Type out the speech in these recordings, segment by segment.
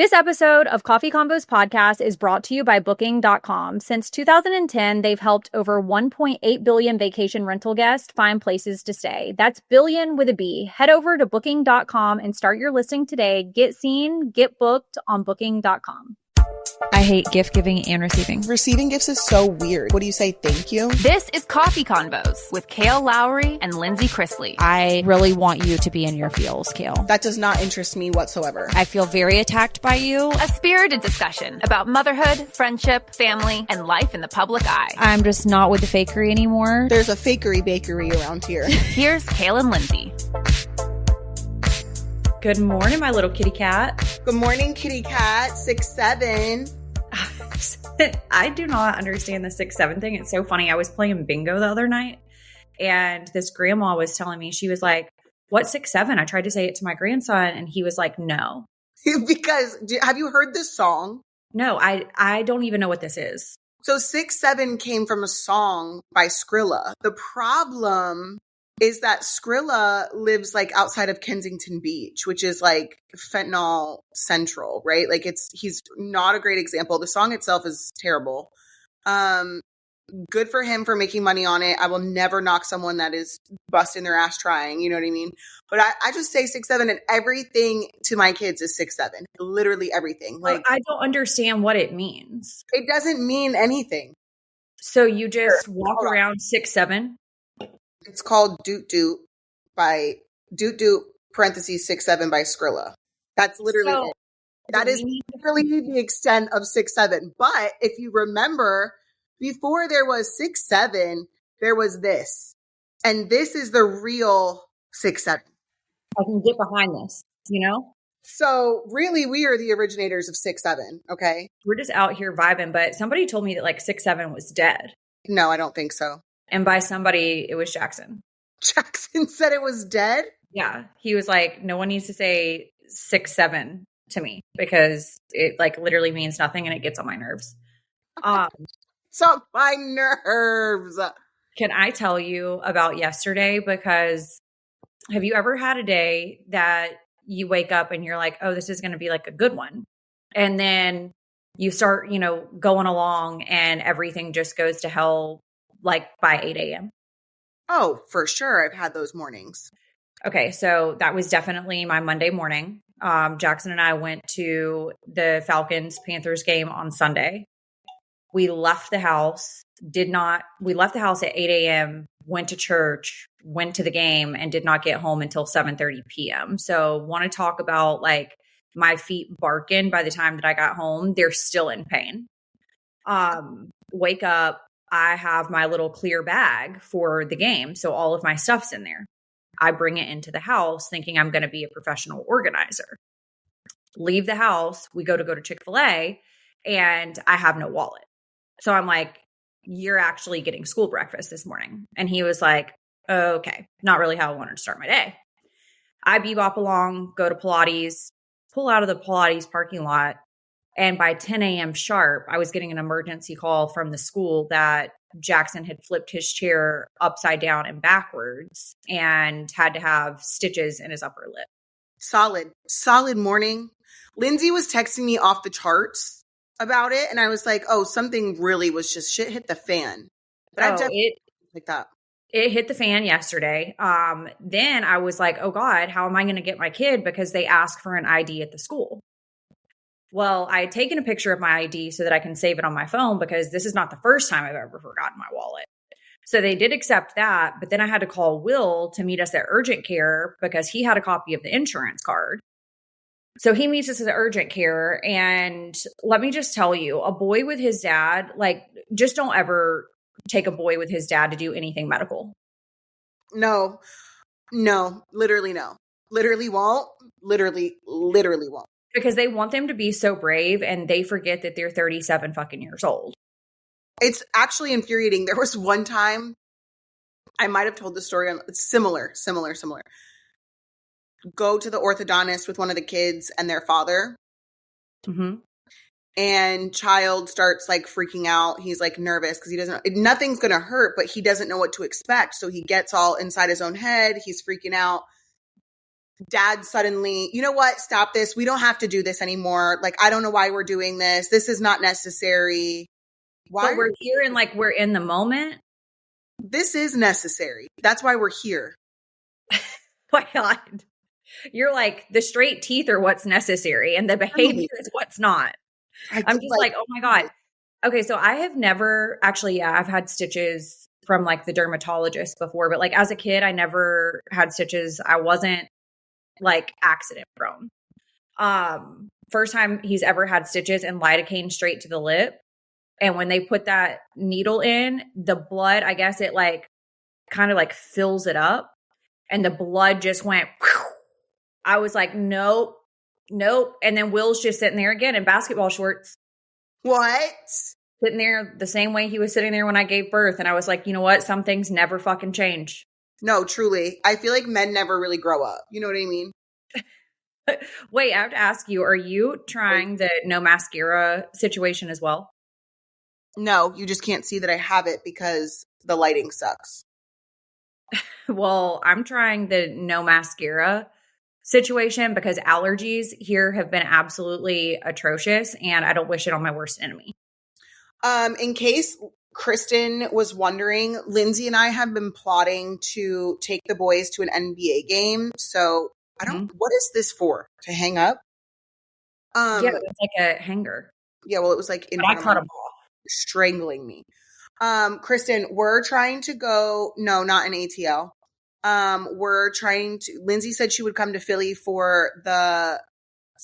This episode of Coffee Convos podcast is brought to you by Booking.com. Since 2010, they've helped over 1.8 billion vacation rental guests find places to stay. That's billion with a B. Head over to Booking.com and start your listing today. Get seen, get booked on Booking.com. I hate gift giving and receiving. Receiving gifts is so weird. What do you say? Thank you? This is Coffee Convos with Kale Lowry and Lindsay Chrisley. I really want you to be in your feels, Kale. That does not interest me whatsoever. I feel very attacked by you. A spirited discussion about motherhood, friendship, family, and life in the public eye. I'm just not with the fakery anymore. There's a fakery bakery around here. Here's Kale and Lindsay. Good morning, my little kitty cat. Good morning, kitty cat. 6'7". I do not understand the 6'7" thing. It's so funny. I was playing bingo the other night, and this grandma was telling me, she was like, "What's 6'7"? I tried to say it to my grandson, and he was like, "No." Because, have you heard this song? No, I don't even know what this is. So 6'7" came from a song by Skrilla. The problem is that Skrilla lives like outside of Kensington Beach, which is like fentanyl central, right? Like he's not a great example. The song itself is terrible. Good for him for making money on it. I will never knock someone that is busting their ass trying, you know what I mean? But I just say 6'7", and everything to my kids is 6'7", literally everything. Like, I don't understand what it means. It doesn't mean anything. So you just walk around 6'7"? It's called Doot Doot by Doot Doot parentheses 6'7" by Skrilla. That's literally it. That is literally the extent of 6'7". But if you remember, before there was 6'7", there was this. And this is the real 6'7". I can get behind this, you know? So really, we are the originators of 6'7", okay? We're just out here vibing, but somebody told me that like 6'7" was dead. No, I don't think so. And by somebody, it was Jackson. Jackson said it was dead? Yeah. He was like, no one needs to say 6'7" to me because it like literally means nothing and it gets on my nerves. So my nerves. Can I tell you about yesterday? Because have you ever had a day that you wake up and you're like, oh, this is going to be like a good one. And then you start, going along and everything just goes to hell like by 8 a.m. Oh, for sure. I've had those mornings. Okay. So that was definitely my Monday morning. Jackson and I went to the Falcons-Panthers game on Sunday. We left the house, we left the house at 8 a.m., went to church, went to the game, and did not get home until 7:30 p.m. So want to talk about like my feet barking by the time that I got home. They're still in pain. Wake up. I have my little clear bag for the game. So all of my stuff's in there. I bring it into the house thinking I'm going to be a professional organizer. Leave the house. We go to Chick-fil-A and I have no wallet. So I'm like, you're actually getting school breakfast this morning. And he was like, okay, not really how I wanted to start my day. I bebop along, go to Pilates, pull out of the Pilates parking lot. And by 10 a.m. sharp, I was getting an emergency call from the school that Jackson had flipped his chair upside down and backwards and had to have stitches in his upper lip. Solid morning. Lindsay was texting me off the charts about it. And I was like, oh, something really was just shit hit the fan. But I've definitely like that. It hit the fan yesterday. Then I was like, oh God, how am I going to get my kid? Because they ask for an ID at the school. Well, I had taken a picture of my ID so that I can save it on my phone because this is not the first time I've ever forgotten my wallet. So they did accept that, but then I had to call Will to meet us at urgent care because he had a copy of the insurance card. So he meets us at urgent care, and let me just tell you, a boy with his dad, like, just don't ever take a boy with his dad to do anything medical. No, literally no. Literally won't. Literally won't. Because they want them to be so brave and they forget that they're 37 fucking years old. It's actually infuriating. There was one time, I might have told the story, it's similar. Go to the orthodontist with one of the kids and their father. Mm-hmm. And child starts like freaking out. He's like nervous because nothing's going to hurt, but he doesn't know what to expect. So he gets all inside his own head. He's freaking out. dad suddenly, you know what? Stop this. We don't have to do this anymore. Like, I don't know why we're doing this. This is not necessary. Why? But we're here and like we're in the moment. This is necessary. That's why we're here. My God. You're like, the straight teeth are what's necessary and the behavior is what's not. I'm just like, oh my God. Okay, so I have never actually, yeah, I've had stitches from like the dermatologist before, but like as a kid, I never had stitches. I wasn't like accident prone. First time he's ever had stitches and lidocaine straight to the lip. And when they put that needle in, the blood, I guess it like kind of like fills it up and the blood just went, whew. I was like, nope. And then Will's just sitting there again in basketball shorts. What? Sitting there the same way he was sitting there when I gave birth. And I was like, you know what? Some things never fucking change. No, truly. I feel like men never really grow up. You know what I mean? Wait, I have to ask you, are you trying the no mascara situation as well? No, you just can't see that I have it because the lighting sucks. Well, I'm trying the no mascara situation because allergies here have been absolutely atrocious and I don't wish it on my worst enemy. In case Kristen was wondering, Lindsay and I have been plotting to take the boys to an NBA game. So I don't, what is this for? To hang up? Yeah, it's like a hanger. Yeah, well, it was like in I caught a ball. Strangling me. Kristen, we're trying to go, no, not in ATL. Lindsay said she would come to Philly for the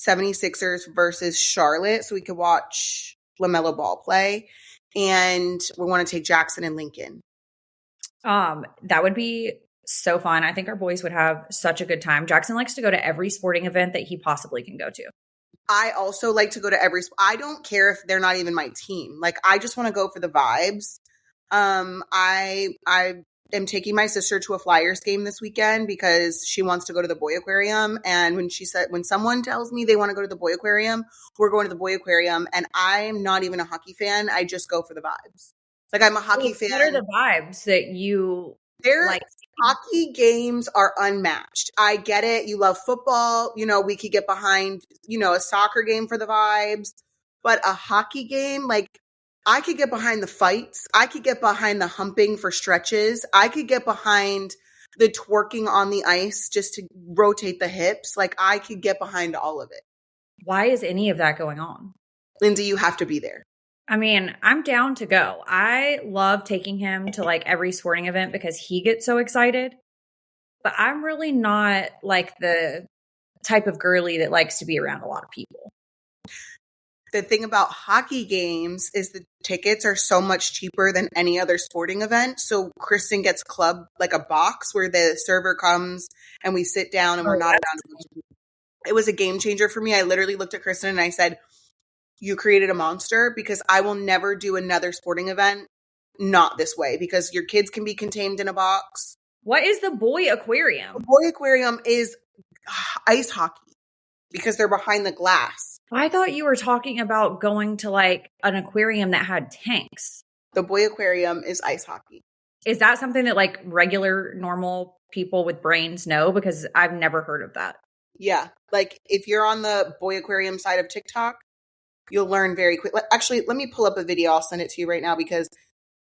76ers versus Charlotte so we could watch LaMelo Ball play. And we want to take Jackson and Lincoln. That would be so fun. I think our boys would have such a good time. Jackson likes to go to every sporting event that he possibly can go to. I also like to go to I don't care if they're not even my team. Like, I just want to go for the vibes. I am taking my sister to a Flyers game this weekend because she wants to go to the Boy Aquarium. And when someone tells me they want to go to the Boy Aquarium, we're going to the Boy Aquarium. And I'm not even a hockey fan. I just go for the vibes. Like, I'm a hockey fan. What are the vibes that you like? Hockey games are unmatched. I get it. You love football. You know, we could get behind, a soccer game for the vibes. But a hockey game, like, I could get behind the fights. I could get behind the humping for stretches. I could get behind the twerking on the ice just to rotate the hips. Like, I could get behind all of it. Why is any of that going on? Lindsay, you have to be there. I mean, I'm down to go. I love taking him to like every sporting event because he gets so excited. But I'm really not like the type of girly that likes to be around a lot of people. The thing about hockey games is the tickets are so much cheaper than any other sporting event. So Kristen gets club, like a box where the server comes and we sit down and we're not around. It was a game changer for me. I literally looked at Kristen and I said, you created a monster because I will never do another sporting event not this way because your kids can be contained in a box. What is the Boy Aquarium? The Boy Aquarium is ice hockey because they're behind the glass. I thought you were talking about going to like an aquarium that had tanks. The Boy Aquarium is ice hockey. Is that something that like regular, normal people with brains know? Because I've never heard of that. Yeah. Like if you're on the Boy Aquarium side of TikTok, you'll learn very quick. Actually, let me pull up a video. I'll send it to you right now because.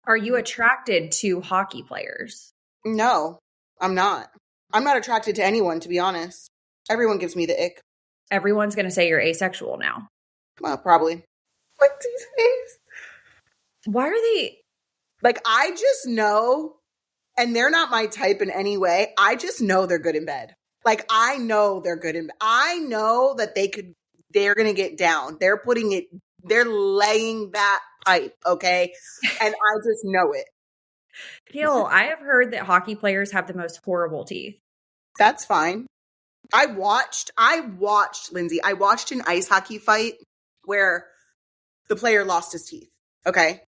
Are you attracted to hockey players? No, I'm not. I'm not attracted to anyone, to be honest. Everyone gives me the ick. Everyone's going to say you're asexual now. Well, probably. What these days? Why are they? Like, I just know, and they're not my type in any way. I just know they're good in bed. Like, I know they're good in bed. I know that they're going to get down. They're laying that pipe, okay? And I just know it. Gil, I have heard that hockey players have the most horrible teeth. That's fine. I watched, Lindsay, I watched an ice hockey fight where the player lost his teeth, okay?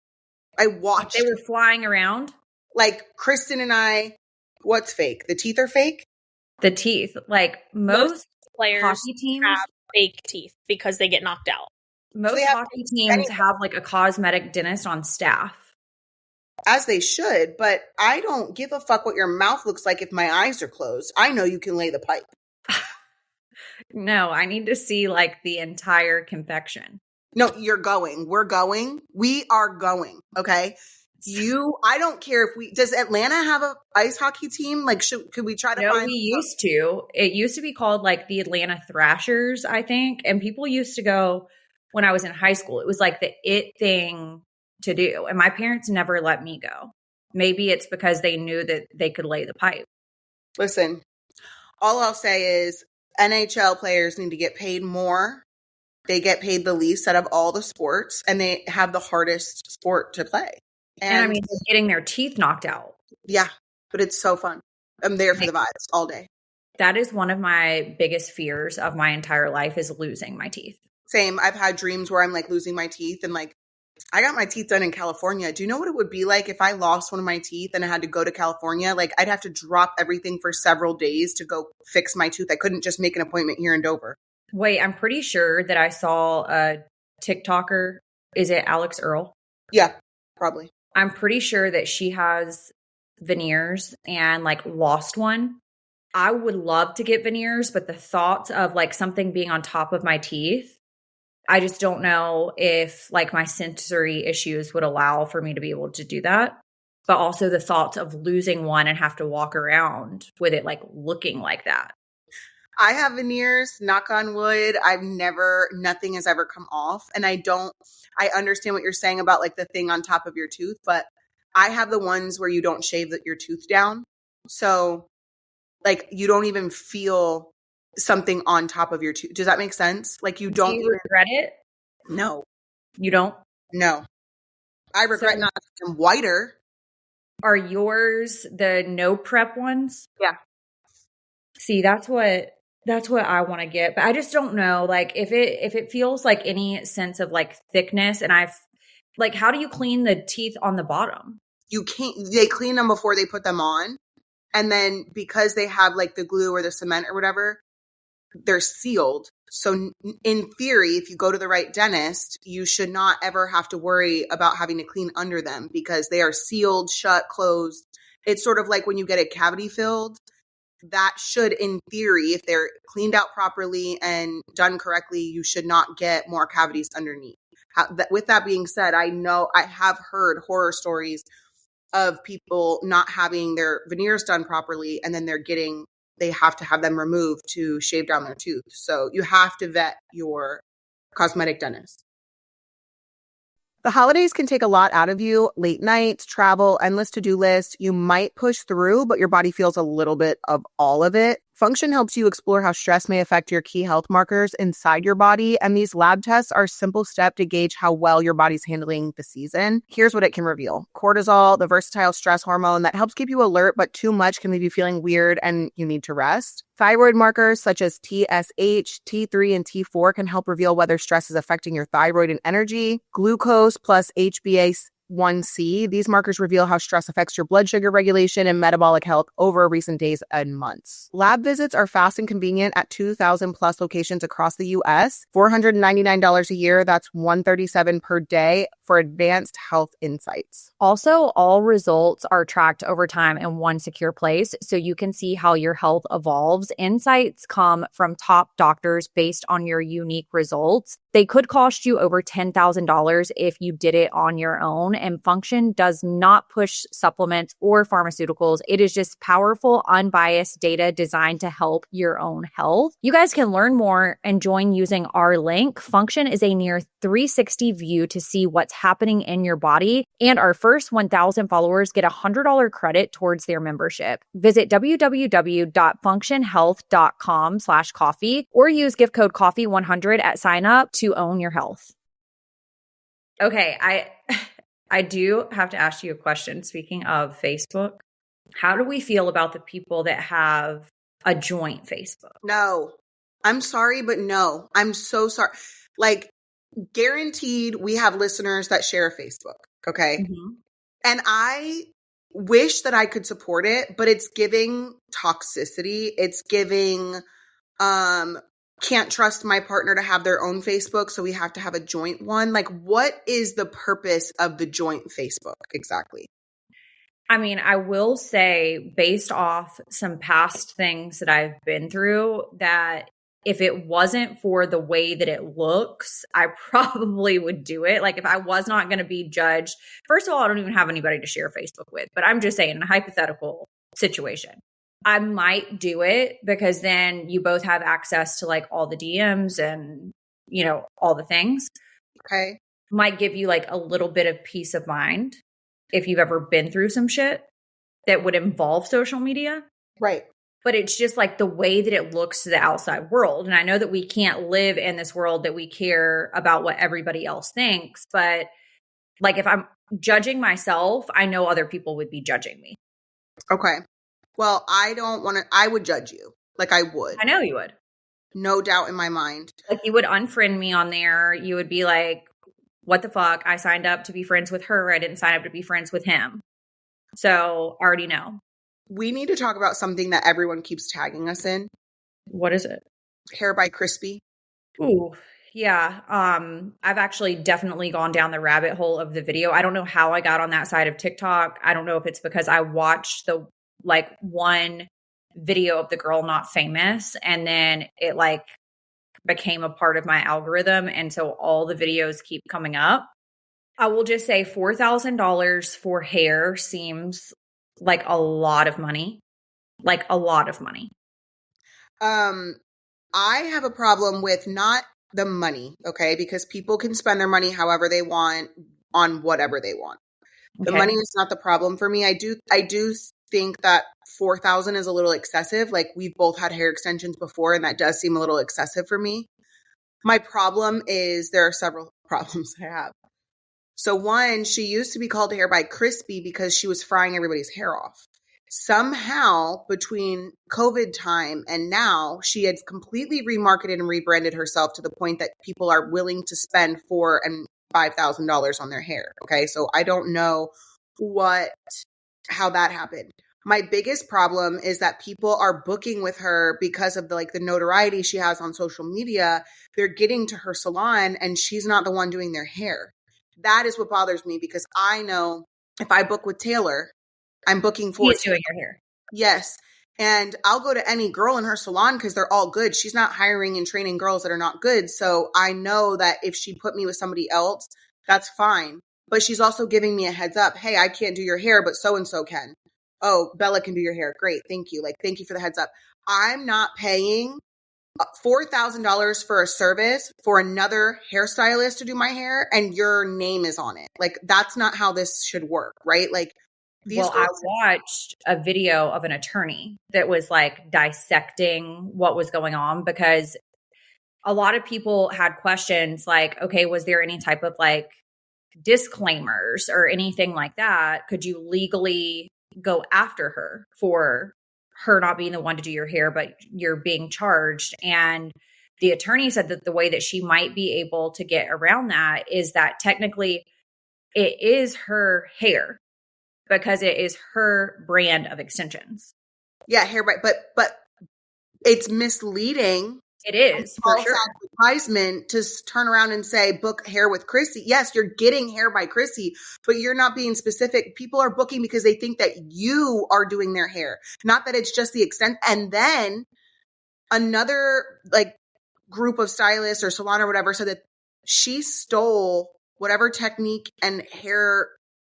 I watched. They were flying around? Like, Kristen and I, what's fake? The teeth are fake? The teeth. Like, most players hockey teams have fake teeth because they get knocked out. Most hockey teams have like a cosmetic dentist on staff. As they should, but I don't give a fuck what your mouth looks like if my eyes are closed. I know you can lay the pipe. No, I need to see like the entire confection. No, you're going. We're going. We are going. Okay. I don't care does Atlanta have a ice hockey team? Like, could we try to No, find? we used to. It used to be called like the Atlanta Thrashers, I think. And people used to go when I was in high school. It was like the it thing to do. And my parents never let me go. Maybe it's because they knew that they could lay the pipe. Listen, all I'll say is NHL players need to get paid more. They get paid the least out of all the sports, and they have the hardest sport to play. And I mean, they're getting their teeth knocked out. Yeah, but it's so fun. I'm there for the vibes all day. That is one of my biggest fears of my entire life is losing my teeth. Same. I've had dreams where I'm like losing my teeth, and like I got my teeth done in California. Do you know what it would be like if I lost one of my teeth and I had to go to California? Like I'd have to drop everything for several days to go fix my tooth. I couldn't just make an appointment here in Dover. Wait, I'm pretty sure that I saw a TikToker. Is it Alex Earl? Yeah, probably. I'm pretty sure that she has veneers and like lost one. I would love to get veneers, but the thought of like something being on top of my teeth, I just don't know if like my sensory issues would allow for me to be able to do that. But also the thought of losing one and have to walk around with it like looking like that. I have veneers, knock on wood. Nothing has ever come off. And I understand what you're saying about like the thing on top of your tooth, but I have the ones where you don't shave your tooth down. So like you don't even feel something on top of your tooth. Does that make sense? Like you don't. Do you regret it? No. You don't? No. I regret not making them whiter. Are yours the no prep ones? Yeah. See, that's what I want to get, but I just don't know. Like if it feels like any sense of like thickness, and how do you clean the teeth on the bottom? You can't. They clean them before they put them on, and then because they have like the glue or the cement or whatever, they're sealed. So in theory, if you go to the right dentist, you should not ever have to worry about having to clean under them because they are sealed, shut, closed. It's sort of like when you get a cavity filled. That should, in theory, if they're cleaned out properly and done correctly, you should not get more cavities underneath. With that being said, I have heard horror stories of people not having their veneers done properly, and then they have to have them removed to shave down their tooth. So you have to vet your cosmetic dentist. The holidays can take a lot out of you. Late nights, travel, endless to-do lists. You might push through, but your body feels a little bit of all of it. Function helps you explore how stress may affect your key health markers inside your body, and these lab tests are a simple step to gauge how well your body's handling the season. Here's what it can reveal. Cortisol, the versatile stress hormone that helps keep you alert, but too much can leave you feeling weird and you need to rest. Thyroid markers such as TSH, T3, and T4 can help reveal whether stress is affecting your thyroid and energy. Glucose plus HbA1c. These markers reveal how stress affects your blood sugar regulation and metabolic health over recent days and months. Lab visits are fast and convenient at 2,000 plus locations across the U.S. $499 a year. That's $137 per day for advanced health insights. Also, all results are tracked over time in one secure place so you can see how your health evolves. Insights come from top doctors based on your unique results. They could cost you over $10,000 if you did it on your own, and Function does not push supplements or pharmaceuticals. It is just powerful, unbiased data designed to help your own health. You guys can learn more and join using our link. Function is a near 360 view to see what's happening in your body, and our first 1,000 followers get $100 credit towards their membership. Visit www.functionhealth.com/coffee or use gift code coffee100 at sign up to own your health. Okay, I do have to ask you a question. Speaking of Facebook, how do we feel about the people that have a joint Facebook? No, I'm sorry, but no, I'm so sorry. Like, guaranteed we have listeners that share Facebook. Okay. Mm-hmm. And I wish that I could support it, but it's giving toxicity. It's giving, can't trust my partner to have their own Facebook, so we have to have a joint one. Like, what is the purpose of the joint Facebook exactly? I mean, I will say, based off some past things that I've been through, that if it wasn't for the way that it looks, I probably would do it. Like, if I was not going to be judged, first of all, I don't even have anybody to share Facebook with, but I'm just saying, in a hypothetical situation, I might do it because then you both have access to like all the DMs and, you know, all the things. Okay. Might give you like a little bit of peace of mind if you've ever been through some shit that would involve social media. Right. But it's just like the way that it looks to the outside world. And I know that we can't live in this world that we care about what everybody else thinks. But like, if I'm judging myself, I know other people would be judging me. Okay. Well, I would judge you. Like, I would. I know you would. No doubt in my mind. Like, you would unfriend me on there. You would be like, what the fuck? I signed up to be friends with her. I didn't sign up to be friends with him. So I already know. We need to talk about something that everyone keeps tagging us in. What is it? Hair by Crispy. Ooh, yeah. I've actually definitely gone down the rabbit hole of the video. I don't know how I got on that side of TikTok. I don't know if it's because I watched the like one video of the girl not famous, and then it like became a part of my algorithm. And so all the videos keep coming up. I will just say $4,000 for hair seems like a lot of money. Like a lot of money. I have a problem with not the money, okay? Because people can spend their money however they want on whatever they want. The money is not the problem for me. I do think that 4,000 is a little excessive. Like, we've both had hair extensions before, and that does seem a little excessive for me. My problem is there are several problems I have. So one, she used to be called Hair by Crispy because she was frying everybody's hair off. Somehow, between COVID time and now, she had completely remarketed and rebranded herself to the point that people are willing to spend $4,000 and $5,000 on their hair. Okay, so I don't know how that happened. My biggest problem is that people are booking with her because of the notoriety she has on social media. They're getting to her salon and she's not the one doing their hair. That is what bothers me, because I know if I book with Taylor, I'm booking for He's doing your hair. Yes. And I'll go to any girl in her salon because they're all good. She's not hiring and training girls that are not good. So I know that if she put me with somebody else, that's fine. But she's also giving me a heads up. Hey, I can't do your hair, but so-and-so can. Oh, Bella can do your hair. Great. Thank you. Thank you for the heads up. I'm not paying $4,000 for a service for another hairstylist to do my hair, and your name is on it. That's not how this should work, right? I watched a video of an attorney that was dissecting what was going on, because a lot of people had questions like, okay, was there any type of disclaimers or anything like that? Could you legally go after her for her not being the one to do your hair, but you're being charged? And the attorney said that the way that she might be able to get around that is that technically it is her hair, because it is her brand of extensions. Yeah, hair, right. But it's misleading. It is, for sure. Advertisement to turn around and say, book hair with Chrissy. Yes, you're getting Hair by Chrissy, but you're not being specific. People are booking because they think that you are doing their hair, not that it's just the extent. And then another group of stylists or salon or whatever said that she stole whatever technique and hair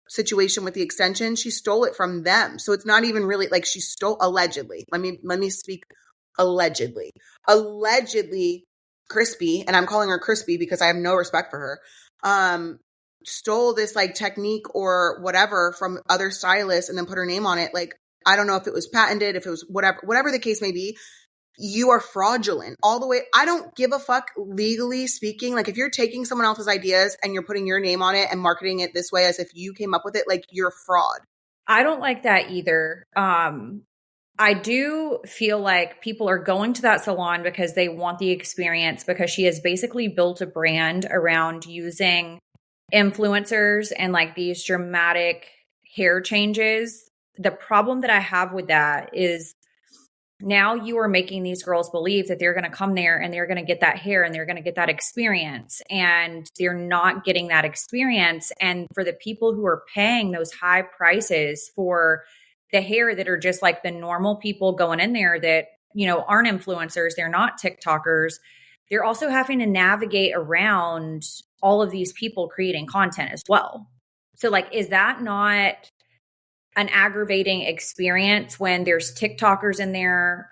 situation with the extension. She stole it from them. So it's not even really she stole, allegedly. Let me speak allegedly. Allegedly, Crispy, and I'm calling her Crispy because I have no respect for her, stole this technique or whatever from other stylists and then put her name on it. I don't know if it was patented, if it was whatever the case may be. You are fraudulent all the way. I don't give a fuck, legally speaking. If you're taking someone else's ideas and you're putting your name on it and marketing it this way as if you came up with it, you're fraud. I don't like that either. I do feel like people are going to that salon because they want the experience, because she has basically built a brand around using influencers and these dramatic hair changes. The problem that I have with that is now you are making these girls believe that they're going to come there and they're going to get that hair and they're going to get that experience, and they're not getting that experience. And for the people who are paying those high prices for the hair that are just like the normal people going in there that, you know, aren't influencers, they're not TikTokers, they're also having to navigate around all of these people creating content as well. So like, is that not an aggravating experience when there's TikTokers in there,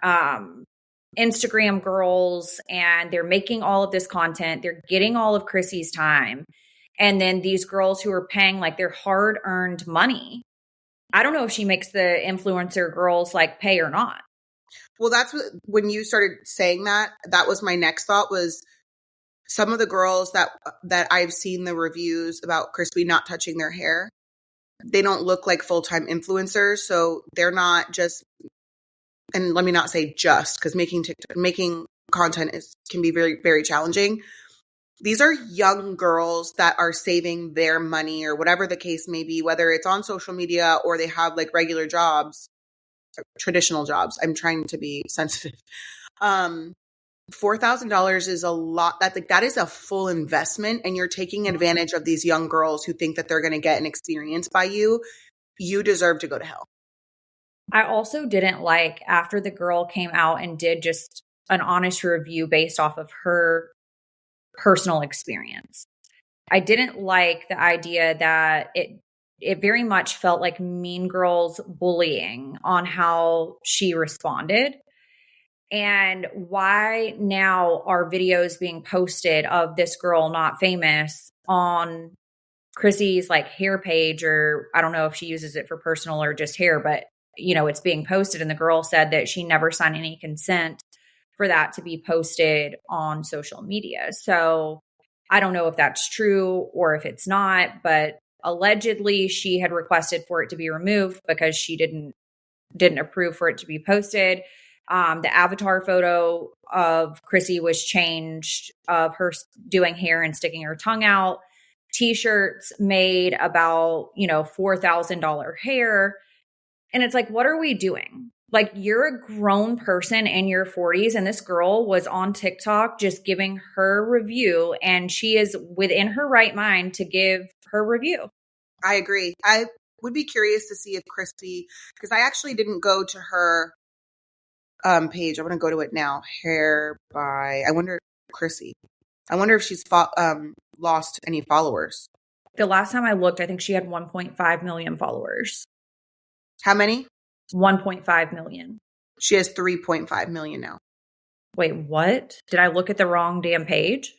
Instagram girls, and they're making all of this content, they're getting all of Chrissy's time, and then these girls who are paying like their hard-earned money, I don't know if she makes the influencer girls like pay or not. Well, that's what, when you started saying that, that was my next thought, was some of the girls that I've seen the reviews about Crispy not touching their hair, they don't look like full-time influencers. So they're not just, and let me not say just, because making content can be very, very challenging. These are young girls that are saving their money or whatever the case may be, whether it's on social media or they have like regular jobs, traditional jobs. I'm trying to be sensitive. $4,000 is a lot. That is a full investment, and you're taking advantage of these young girls who think that they're going to get an experience by you. You deserve to go to hell. I also didn't like, after the girl came out and did just an honest review based off of her personal experience, I didn't like the idea that it very much felt like Mean Girls bullying on how she responded. And why now are videos being posted of this girl not famous on Chrissy's like hair page, or I don't know if she uses it for personal or just hair, but you know, it's being posted, and the girl said that she never signed any consent for that to be posted on social media. So I don't know if that's true or if it's not, but allegedly she had requested for it to be removed because she didn't approve for it to be posted. The avatar photo of Chrissy was changed, of her doing hair and sticking her tongue out. T-shirts made about, you know, $4,000 hair. And it's like, what are we doing? Like, you're a grown person in your 40s, and this girl was on TikTok just giving her review, and she is within her right mind to give her review. I agree. I would be curious to see if Chrissy, because I actually didn't go to her page. I'm going to go to it now. Hair by, I wonder if she's lost any followers. The last time I looked, I think she had 1.5 million followers. How many? 1.5 million. She has 3.5 million now. Wait, what? Did I look at the wrong damn page?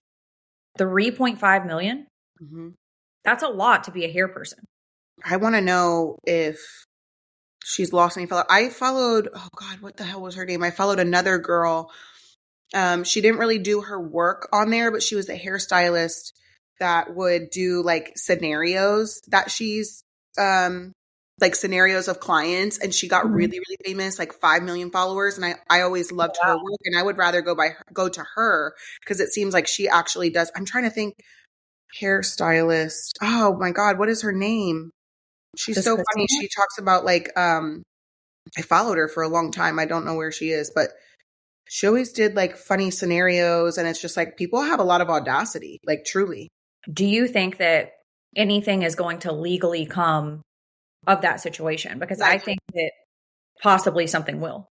3.5 million? Mm-hmm. That's a lot to be a hair person. I want to know if she's lost any followers. I followed, oh God, what the hell was her name? I followed another girl. She didn't really do her work on there, but she was a hairstylist that would do like scenarios that she's, like scenarios of clients, and she got really, really famous, like 5 million followers. And I always loved her work, and I would rather go to her because it seems like she actually does. I'm trying to think. Hairstylist. Oh my God, what is her name? She's so funny. She talks about like, I followed her for a long time. I don't know where she is, but she always did like funny scenarios, and it's just like people have a lot of audacity, like truly. Do you think that anything is going to legally come of that situation? Because I think that possibly something will.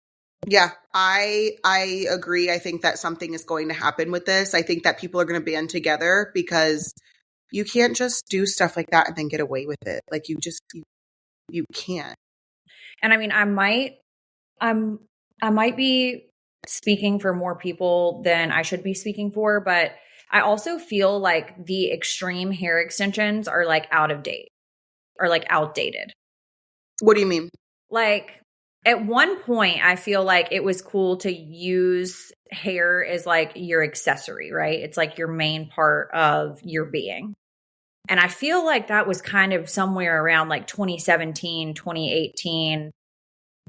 Yeah, I agree. I think that something is going to happen with this. I think that people are going to band together, because you can't just do stuff like that and then get away with it. Like you can't. And I mean, I might be speaking for more people than I should be speaking for, but I also feel like the extreme hair extensions are like out of date or like outdated. What do you mean? Like, at one point, I feel like it was cool to use hair as like your accessory, right? It's like your main part of your being. And I feel like that was kind of somewhere around like 2017, 2018.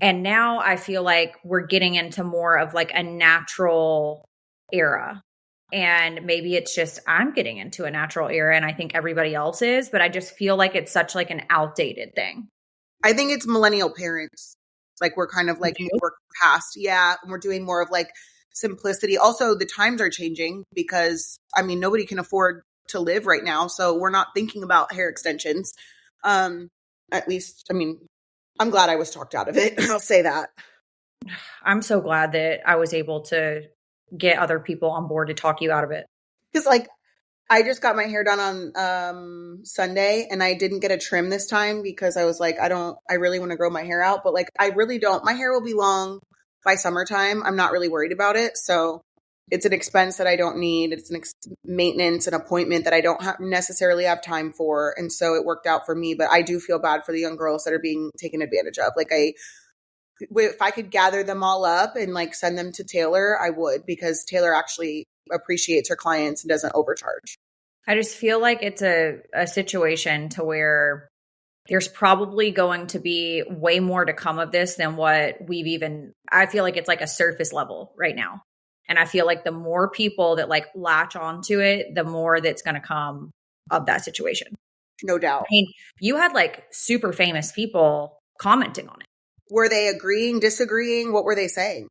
And now I feel like we're getting into more of like a natural era. And maybe it's just I'm getting into a natural era, and I think everybody else is, but I just feel like it's such like an outdated thing. I think it's millennial parents. Like we're kind of like more past. Yeah. And we're doing more of like simplicity. Also, the times are changing because I mean, nobody can afford to live right now. So we're not thinking about hair extensions. At least, I mean, I'm glad I was talked out of it. I'll say that. I'm so glad that I was able to get other people on board to talk you out of it. Because like, I just got my hair done on Sunday and I didn't get a trim this time because I was like, I really want to grow my hair out, but like, I really don't. My hair will be long by summertime. I'm not really worried about it. So it's an expense that I don't need. It's an maintenance, an appointment that I don't necessarily have time for. And so it worked out for me, but I do feel bad for the young girls that are being taken advantage of. Like if I could gather them all up and like send them to Taylor, I would, because Taylor actually appreciates her clients and doesn't overcharge. I just feel like it's a situation to where there's probably going to be way more to come of this than what I feel like it's like a surface level right now. And I feel like the more people that like latch onto it, the more that's going to come of that situation. No doubt. I mean, you had like super famous people commenting on it. Were they agreeing, disagreeing? What were they saying?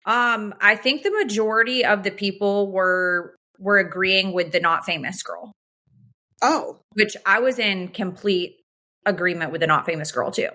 I think the majority of the people were agreeing with the not famous girl. Oh. Which I was in complete agreement with the not famous girl too.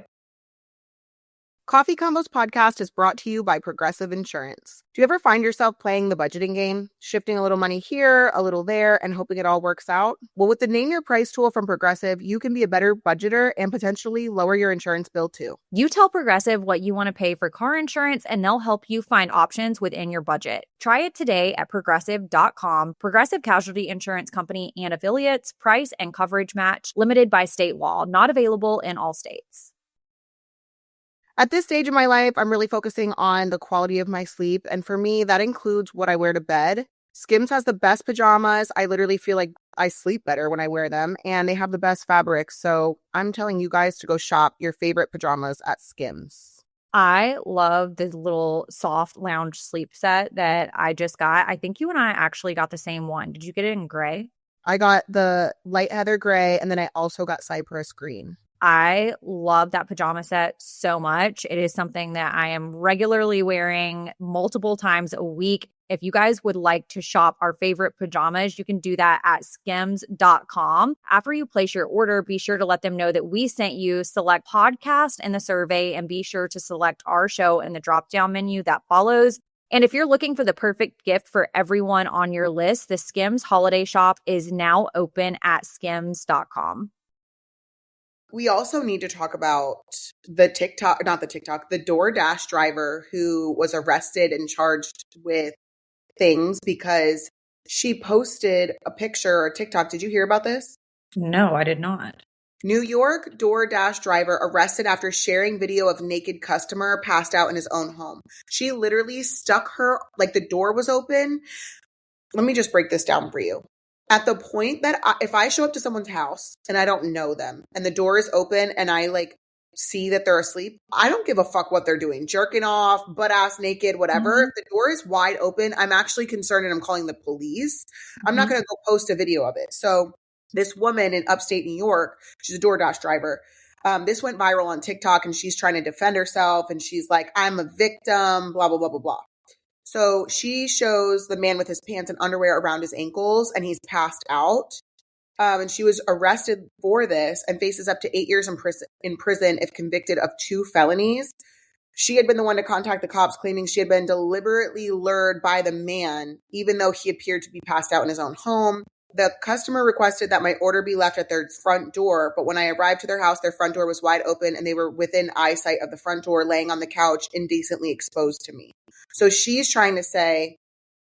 Coffee Convos podcast is brought to you by Progressive Insurance. Do you ever find yourself playing the budgeting game, shifting a little money here, a little there, and hoping it all works out? Well, with the Name Your Price tool from Progressive, you can be a better budgeter and potentially lower your insurance bill too. You tell Progressive what you want to pay for car insurance, and they'll help you find options within your budget. Try it today at Progressive.com. Progressive Casualty Insurance Company and Affiliates. Price and coverage match. Limited by state law. Not available in all states. At this stage of my life, I'm really focusing on the quality of my sleep. And for me, that includes what I wear to bed. Skims has the best pajamas. I literally feel like I sleep better when I wear them. And they have the best fabrics. So I'm telling you guys to go shop your favorite pajamas at Skims. I love the little soft lounge sleep set that I just got. I think you and I actually got the same one. Did you get it in gray? I got the light heather gray, and then I also got cypress green. I love that pajama set so much. It is something that I am regularly wearing multiple times a week. If you guys would like to shop our favorite pajamas, you can do that at skims.com. After you place your order, be sure to let them know that we sent you. Select podcast in the survey and be sure to select our show in the drop-down menu that follows. And if you're looking for the perfect gift for everyone on your list, the Skims holiday shop is now open at skims.com. We also need to talk about the DoorDash driver who was arrested and charged with things because she posted a picture or TikTok. Did you hear about this? No, I did not. New York DoorDash driver arrested after sharing video of naked customer passed out in his own home. She literally stuck her, like the door was open. Let me just break this down for you. At the point that if I show up to someone's house and I don't know them and the door is open and I like see that they're asleep, I don't give a fuck what they're doing, jerking off, butt ass naked, whatever. Mm-hmm. The door is wide open. I'm actually concerned and I'm calling the police. I'm not going to go post a video of it. So this woman in upstate New York, she's a DoorDash driver. This went viral on TikTok and she's trying to defend herself and she's like, I'm a victim, blah, blah, blah, blah, blah. So she shows the man with his pants and underwear around his ankles and he's passed out. And she was arrested for this and faces up to 8 years in prison if convicted of 2 felonies. She had been the one to contact the cops claiming she had been deliberately lured by the man, even though he appeared to be passed out in his own home. The customer requested that my order be left at their front door, but when I arrived to their house, their front door was wide open and they were within eyesight of the front door, laying on the couch, indecently exposed to me. So she's trying to say...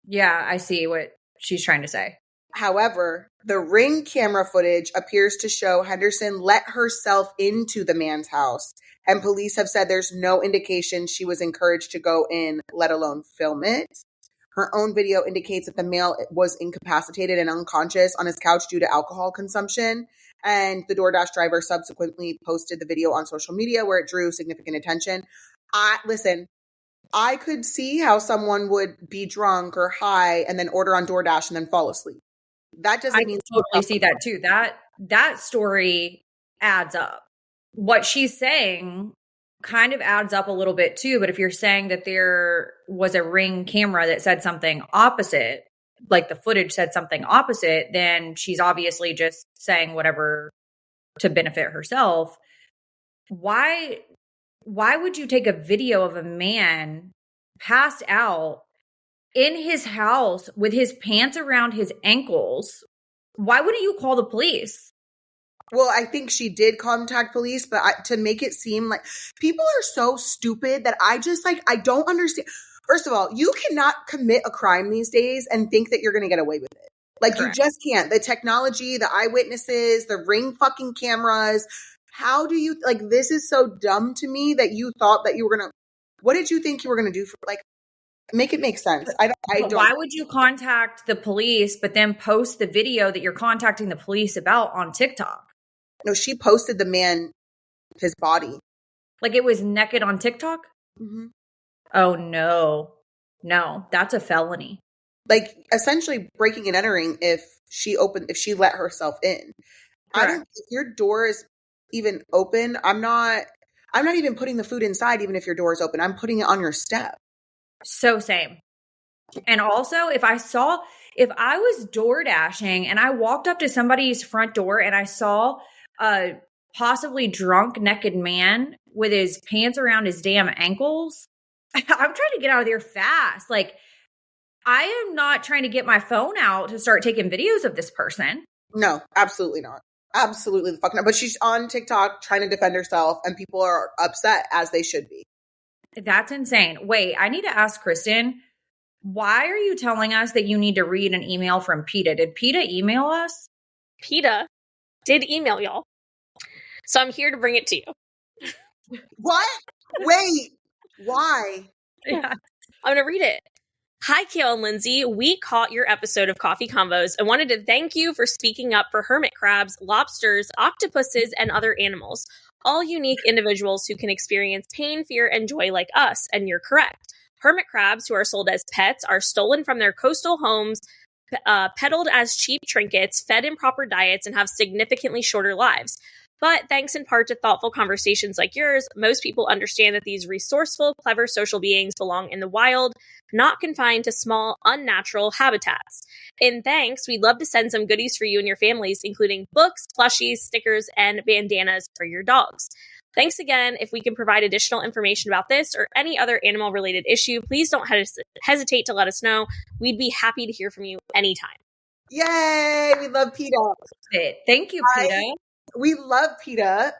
Yeah, I see what she's trying to say. However, the Ring camera footage appears to show Henderson let herself into the man's house, and police have said there's no indication she was encouraged to go in, let alone film it. Her own video indicates that the male was incapacitated and unconscious on his couch due to alcohol consumption. And the DoorDash driver subsequently posted the video on social media where it drew significant attention. Listen, I could see how someone would be drunk or high and then order on DoorDash and then fall asleep. That doesn't mean I totally see that too. That story adds up. What she's saying kind of adds up a little bit too. But if you're saying that there was a Ring camera that said something opposite, like the footage said something opposite, then she's obviously just saying whatever to benefit herself. Why would you take a video of a man passed out in his house with his pants around his ankles? Why wouldn't you call the police? Well, I think she did contact police, but to make it seem like people are so stupid that I just I don't understand. First of all, you cannot commit a crime these days and think that you're going to get away with it. Like, correct. You just can't. The technology, the eyewitnesses, the Ring fucking cameras. How do you, this is so dumb to me that you thought that you were going to, what did you think you were going to do for, make it make sense? I don't. Why would you contact the police, but then post the video that you're contacting the police about on TikTok? No, she posted the man, his body. Like it was naked on TikTok? Mm-hmm. Oh, no. No, that's a felony. Like essentially breaking and entering if she let herself in. Correct. If your door is even open, I'm not even putting the food inside even if your door is open. I'm putting it on your step. So same. And also if I was door dashing and I walked up to somebody's front door and I saw a possibly drunk naked man with his pants around his damn ankles, I'm trying to get out of there fast. Like, I am not trying to get my phone out to start taking videos of this person. No, absolutely not. Absolutely the fuck not. But she's on TikTok trying to defend herself and people are upset, as they should be. That's insane. Wait, I need to ask Kristen, why are you telling us that you need to read an email from PETA? Did PETA email us? PETA did email y'all. So I'm here to bring it to you. What? Wait. Why? Yeah. I'm going to read it. Hi, Kale and Lindsay. We caught your episode of Coffee Convos and wanted to thank you for speaking up for hermit crabs, lobsters, octopuses, and other animals. All unique individuals who can experience pain, fear, and joy like us. And you're correct. Hermit crabs who are sold as pets are stolen from their coastal homes, peddled as cheap trinkets, fed improper diets, and have significantly shorter lives. But thanks in part to thoughtful conversations like yours, most people understand that these resourceful, clever social beings belong in the wild, not confined to small, unnatural habitats. In thanks, we'd love to send some goodies for you and your families, including books, plushies, stickers, and bandanas for your dogs. Thanks again. If we can provide additional information about this or any other animal-related issue, please don't hesitate to let us know. We'd be happy to hear from you anytime. Yay! We love PETA. Thank you, PETA. We love PETA.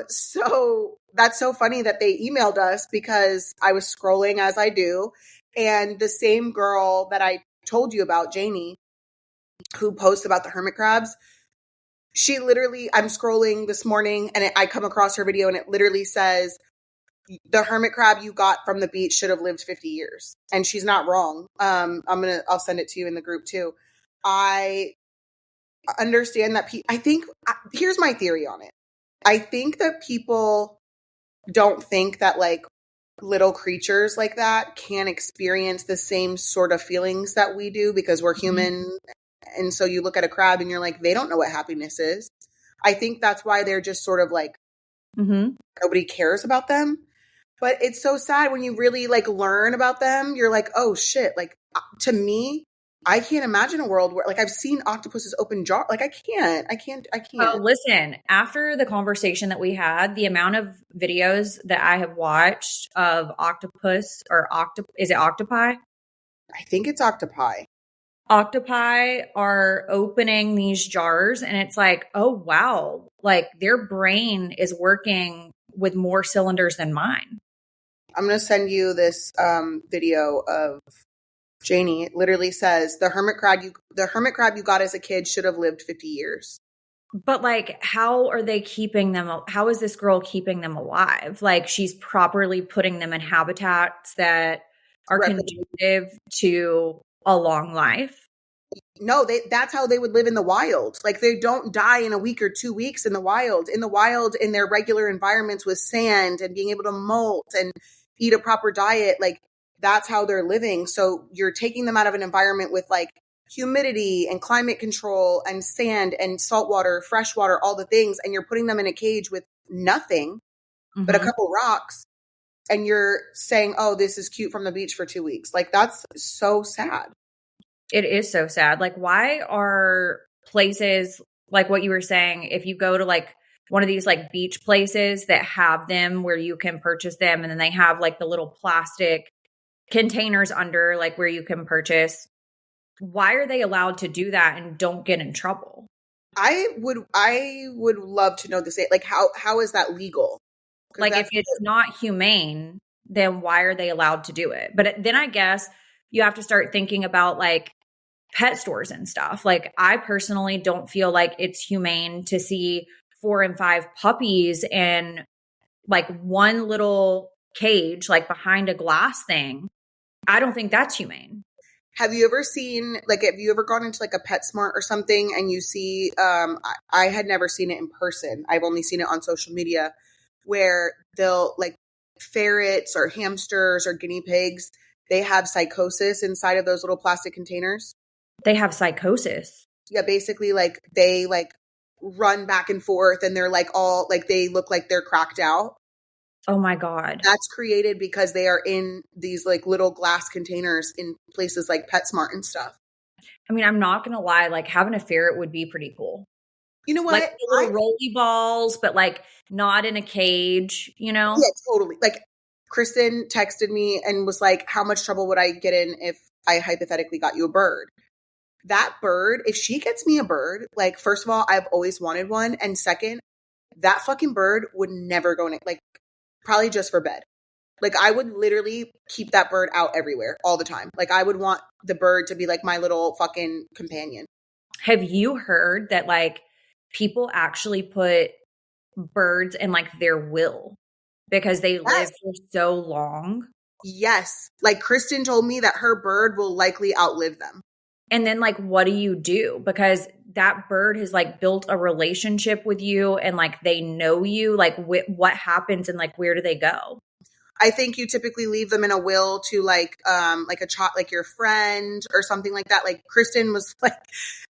So that's so funny that they emailed us because I was scrolling as I do. And the same girl that I told you about, Janie, who posts about the hermit crabs, she literally, I'm scrolling this morning and I come across her video and it literally says, the hermit crab you got from the beach should have lived 50 years. And she's not wrong. I'll send it to you in the group too. I understand that here's my theory on it. I think that people don't think that little creatures like that can experience the same sort of feelings that we do because we're human. And so you look at a crab and you're like, they don't know what happiness is. I think that's why they're just sort of nobody cares about them. But it's so sad when you really learn about them. You're like, oh shit. To me, I can't imagine a world where I've seen octopuses open jar. I can't. Well, listen, after the conversation that we had, the amount of videos that I have watched of octopus or is it octopi? I think it's octopi. Octopi are opening these jars and it's like, oh, wow. Their brain is working with more cylinders than mine. I'm going to send you this video of Janie. It literally says the hermit crab you got as a kid should have lived 50 years. But how are they keeping them? How is this girl keeping them alive? She's properly putting them in habitats that are conducive to a long life. No, that's how they would live in the wild. They don't die in a week or 2 weeks in the wild. In the wild, in their regular environments with sand and being able to molt and eat a proper diet, that's how they're living. So you're taking them out of an environment with humidity and climate control and sand and salt water, fresh water, all the things. And you're putting them in a cage with nothing. but a couple rocks and you're saying, oh, this is cute from the beach for 2 weeks. Like, that's so sad. It is so sad. Like, why are places like what you were saying, if you go to like one of these like beach places that have them where you can purchase them and then they have like the little plastic containers under like where you can purchase, why are they allowed to do that and don't get in trouble? I would love to know this. Like, how is that legal? Like, if it's not humane, then why are they allowed to do it? But then I guess you have to start thinking about like pet stores and stuff. Like, I personally don't feel like it's humane to see 4 and 5 puppies in like one little cage, like behind a glass thing. I don't think that's humane. Have you ever seen, like, have you ever gone into like a PetSmart or something and you see, I had never seen it in person. I've only seen it on social media where they'll like ferrets or hamsters or guinea pigs, they have psychosis inside of those little plastic containers. They have psychosis. Yeah, basically like they like run back and forth and they're like all like they look like they're cracked out. Oh my God. That's created because they are in these like little glass containers in places like PetSmart and stuff. I mean, I'm not going to lie, like having a ferret would be pretty cool. You know what? Like little rolly balls, but like not in a cage, you know? Yeah, totally. Like Kristen texted me and was like, how much trouble would I get in if I hypothetically got you a bird? That bird, if she gets me a bird, like, first of all, I've always wanted one. And second, that fucking bird would never go in it, like, probably just for bed. Like, I would literally keep that bird out everywhere all the time. Like, I would want the bird to be like my little fucking companion. Have you heard that like people actually put birds in like their will because they live for so long? Yes. Like, Kristen told me that her bird will likely outlive them. And then like, what do you do? Because that bird has like built a relationship with you and like they know you, like what happens and like where do they go? I think you typically leave them in a will to like a child, like your friend or something like that. Like Kristen was like,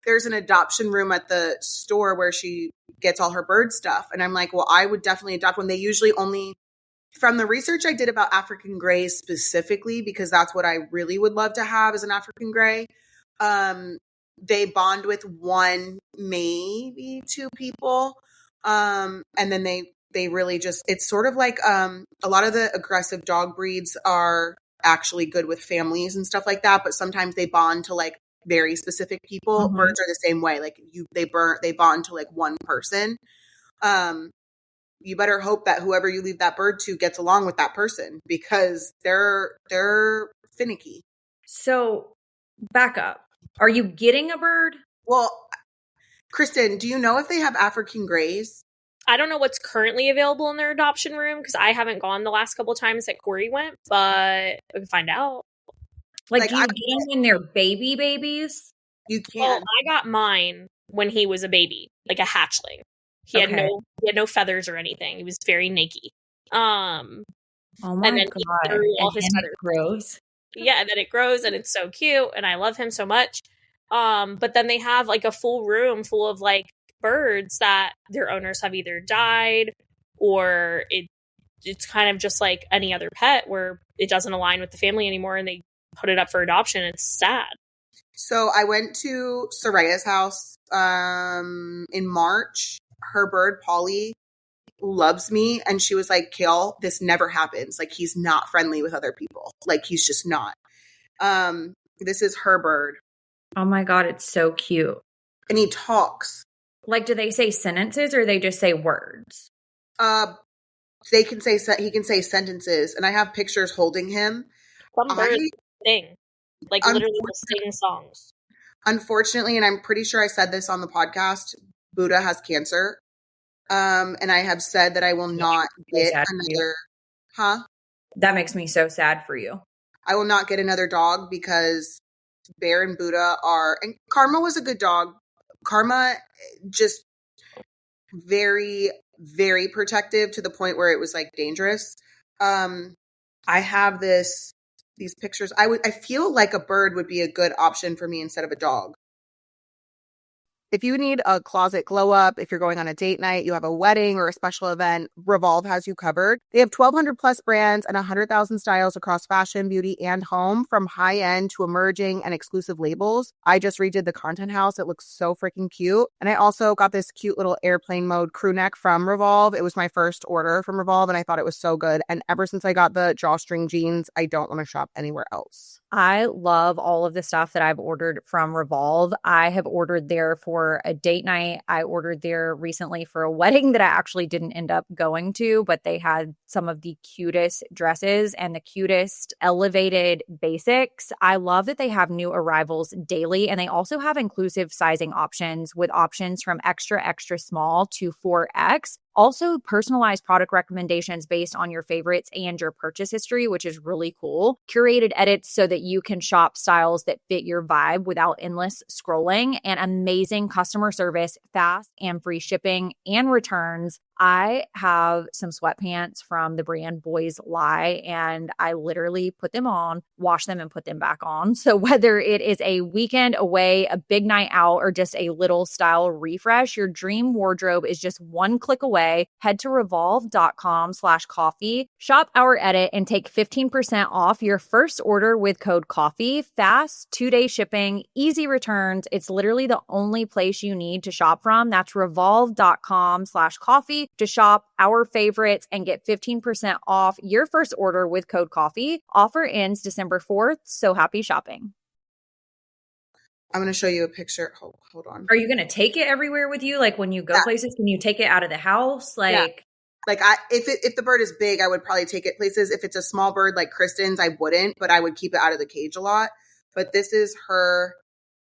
there's an adoption room at the store where she gets all her bird stuff. And I'm like, well, I would definitely adopt one. They usually only, from the research I did about African Greys specifically, because that's what I really would love to have as an African Grey. They bond with 1, maybe 2 people. And then they really just, it's sort of like, a lot of the aggressive dog breeds are actually good with families and stuff like that. But sometimes they bond to like very specific people. Mm-hmm. Birds are the same way. Like they bond to like one person. You better hope that whoever you leave that bird to gets along with that person because they're finicky. So back up. Are you getting a bird? Well, Kristen, do you know if they have African Greys? I don't know what's currently available in their adoption room because I haven't gone the last couple times that Corey went, but we can find out. Like do you get them when they're babies? You can. Well, I got mine when he was a baby, like a hatchling. He had no feathers or anything. He was very naked. Oh my and then God. All his feathers grows. Yeah, and then it grows and it's so cute and I love him so much. But then they have like a full room full of like birds that their owners have either died or it's kind of just like any other pet where it doesn't align with the family anymore and they put it up for adoption. It's sad. So I went to Soraya's house in March. Her bird, Polly, loves me. And she was like, Kale, this never happens. Like, he's not friendly with other people. Like, he's just not. This is her bird. Oh my God, it's so cute. And he talks. Like, do they say sentences or they just say words? He can say sentences. And I have pictures holding him. Some birds sing. Like, literally will sing songs. Unfortunately, and I'm pretty sure I said this on the podcast, Buddha has cancer. And I have said that I will not get another. Huh? That makes me so sad for you. I will not get another dog because Bear and Buddha and Karma was a good dog. Karma just very, very protective to the point where it was like dangerous. I have these pictures. I feel like a bird would be a good option for me instead of a dog. If you need a closet glow up, if you're going on a date night, you have a wedding or a special event, Revolve has you covered. They have 1,200 plus brands and 100,000 styles across fashion, beauty, and home, from high end to emerging and exclusive labels. I just redid the content house. It looks so freaking cute. And I also got this cute little airplane mode crew neck from Revolve. It was my first order from Revolve and I thought it was so good. And ever since I got the drawstring jeans, I don't want to shop anywhere else. I love all of the stuff that I've ordered from Revolve. I have ordered there for a date night. I ordered there recently for a wedding that I actually didn't end up going to, but they had some of the cutest dresses and the cutest elevated basics. I love that they have new arrivals daily, and they also have inclusive sizing options with options from extra, extra small to 4X. Also, personalized product recommendations based on your favorites and your purchase history, which is really cool. Curated edits so that you can shop styles that fit your vibe without endless scrolling, and amazing customer service, fast and free shipping and returns. I have some sweatpants from the brand Boys Lie, and I literally put them on, wash them, and put them back on. So whether it is a weekend away, a big night out, or just a little style refresh, your dream wardrobe is just one click away. Head to revolve.com/coffee, shop our edit, and take 15% off your first order with code COFFEE. Fast 2-day shipping, easy returns. It's literally the only place you need to shop from. That's revolve.com/coffee to shop our favorites and get 15% off your first order with code COFFEE. Offer ends December 4th, so happy shopping. I'm going to show you a picture. Hold on. Are you going to take it everywhere with you? Like when you go places, can you take it out of the house? Like, if the bird is big, I would probably take it places. If it's a small bird like Kristen's, I wouldn't, but I would keep it out of the cage a lot. But this is her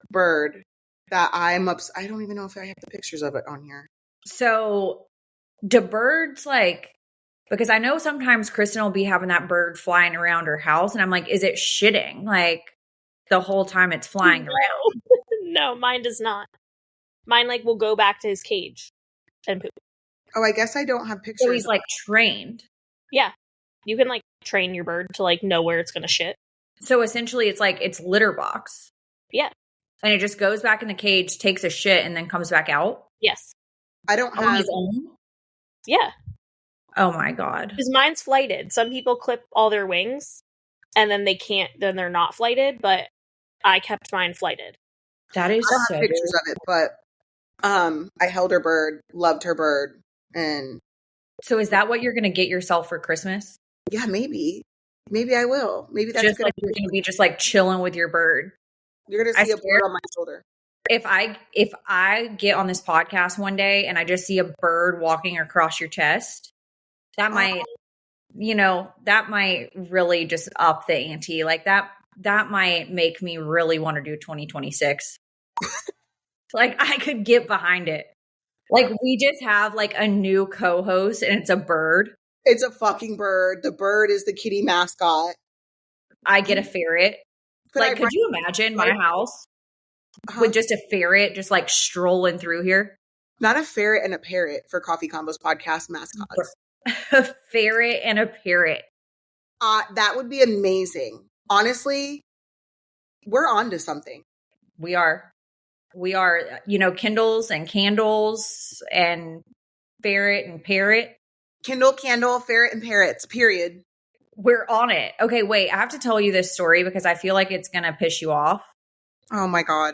bird that I don't even know if I have the pictures of it on here. So do birds because I know sometimes Kristen will be having that bird flying around her house and I'm like, is it shitting like the whole time it's flying around? No, mine does not. Mine will go back to his cage and poop. Oh, I guess I don't have pictures. So he's trained. Yeah. You can train your bird to know where it's going to shit. So essentially it's litter box. Yeah. And it just goes back in the cage, takes a shit, and then comes back out? Yes. I don't have... On his own? Yeah. Oh my God. Because mine's flighted. Some people clip all their wings and then then they're not flighted, but I kept mine flighted. That is I don't have pictures of it, but I held her bird, loved her bird, and... So is that what you're going to get yourself for Christmas? Yeah, maybe. Maybe I will. Maybe that's just you're going to be just chilling with your bird. You're going to see a bird on my shoulder. If I get on this podcast one day and I just see a bird walking across your chest, that might, that might really just up the ante. That might make me really want to do 2026. I could get behind it. We just have a new co-host and it's a bird. It's a fucking bird. The bird is the kitty mascot. I get a ferret. Could you imagine my house with just a ferret just strolling through here? Not a ferret and a parrot for Coffee Convos podcast mascots. A ferret and a parrot. That would be amazing. Honestly, we're on to something. We are, Kindles and candles and ferret and parrot. Kindle, candle, ferret, and parrots, period. We're on it. Okay, wait. I have to tell you this story because I feel like it's going to piss you off. Oh my God.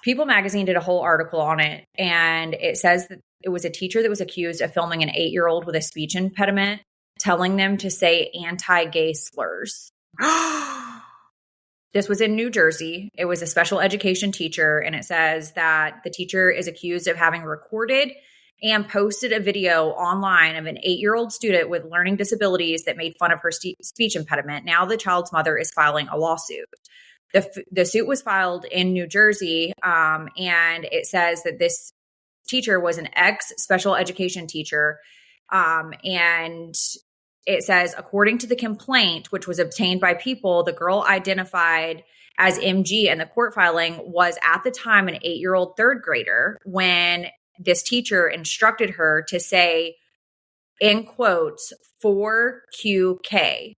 People Magazine did a whole article on it, and it says that it was a teacher that was accused of filming an 8-year-old with a speech impediment, telling them to say anti-gay slurs. This was in New Jersey. It was a special education teacher, and it says that the teacher is accused of having recorded and posted a video online of an 8-year-old student with learning disabilities that made fun of her speech impediment. Now the child's mother is filing a lawsuit. The suit was filed in New Jersey, and it says that this teacher was an ex-special education teacher, and it says, according to the complaint, which was obtained by People, the girl identified as MG in the court filing was at the time an 8-year-old third grader when this teacher instructed her to say, in quotes, 4QK.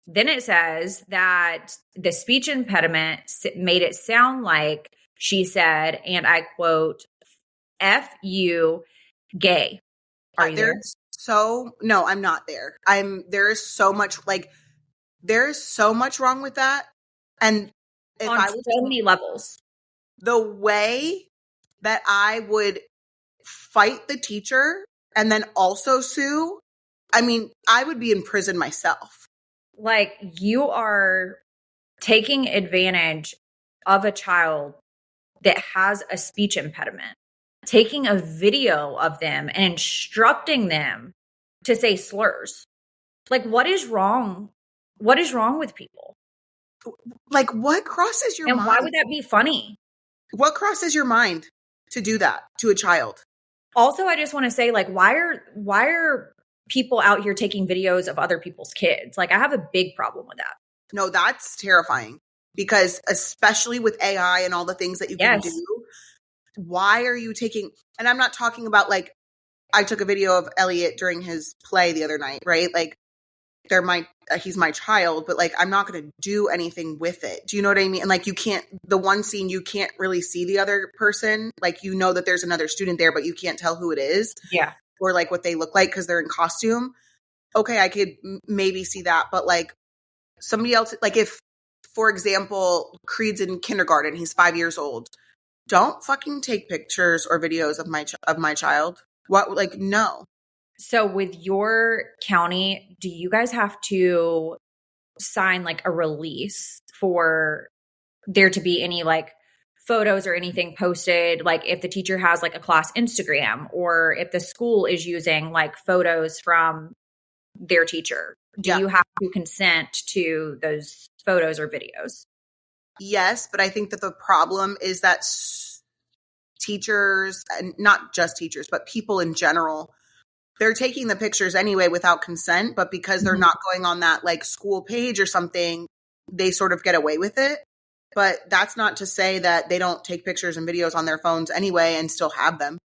Then it says that the speech impediment made it sound like She said, and I quote, F you, gay. Are you there? No, I'm not there. There is so much wrong with that. And if on so many levels, the way that I would fight the teacher and then also sue, I mean, I would be in prison myself. Like, you are taking advantage of a child that has a speech impediment, taking a video of them and instructing them to say slurs. Like, what is wrong? What is wrong with people? Like, what crosses your mind? And why would that be funny? What crosses your mind to do that to a child? Also, I just want to say, like, why are people out here taking videos of other people's kids? Like, I have a big problem with that. No, that's terrifying, because especially with AI and all the things that you can do, why are you taking, and I'm not talking about, like, I took a video of Elliot during his play the other night, right? Like, he's my child, but like, I'm not going to do anything with it. Do you know what I mean? And like, the one scene, you can't really see the other person. Like, you know that there's another student there, but you can't tell who it is. Yeah. Or like what they look like because they're in costume. Okay, I could maybe see that. But like, somebody else, like, if, for example, Creed's in kindergarten, he's 5 years old, don't fucking take pictures or videos of my child. What? Like, no. So with your county, do you guys have to sign like a release for there to be any like photos or anything posted? Like, if the teacher has like a class Instagram, or if the school is using like photos from their teacher, do you have to consent to those photos or videos? Yes, but I think that the problem is that teachers, and not just teachers, but people in general, they're taking the pictures anyway without consent, but because they're not going on that like school page or something, they sort of get away with it. But that's not to say that they don't take pictures and videos on their phones anyway and still have them.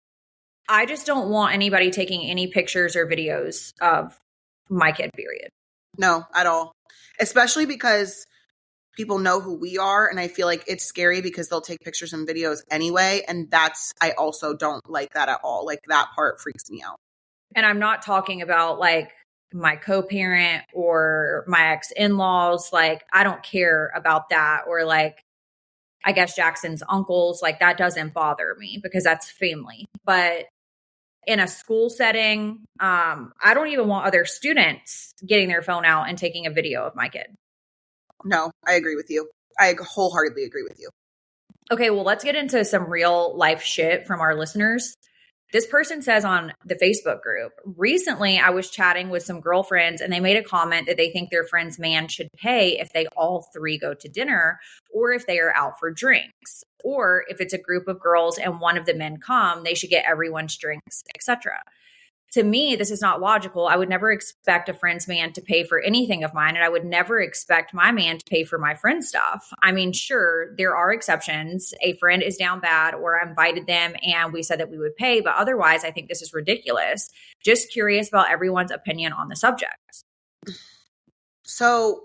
I just don't want anybody taking any pictures or videos of my kid, period. No, at all. Especially because people know who we are, and I feel like it's scary because they'll take pictures and videos anyway, and I also don't like that at all. Like, that part freaks me out. And I'm not talking about like my co-parent or my ex-in-laws. Like, I don't care about that. Or like, I guess Jackson's uncles, like, that doesn't bother me because that's family. But in a school setting, I don't even want other students getting their phone out and taking a video of my kid. No, I agree with you. I wholeheartedly agree with you. Okay, well, let's get into some real life shit from our listeners. This person says on the Facebook group, recently I was chatting with some girlfriends and they made a comment that they think their friend's man should pay if they all three go to dinner, or if they are out for drinks, or if it's a group of girls and one of the men come, they should get everyone's drinks, etc. To me, this is not logical. I would never expect a friend's man to pay for anything of mine, and I would never expect my man to pay for my friend's stuff. I mean, sure, there are exceptions. A friend is down bad, or I invited them and we said that we would pay, but otherwise, I think this is ridiculous. Just curious about everyone's opinion on the subject. So,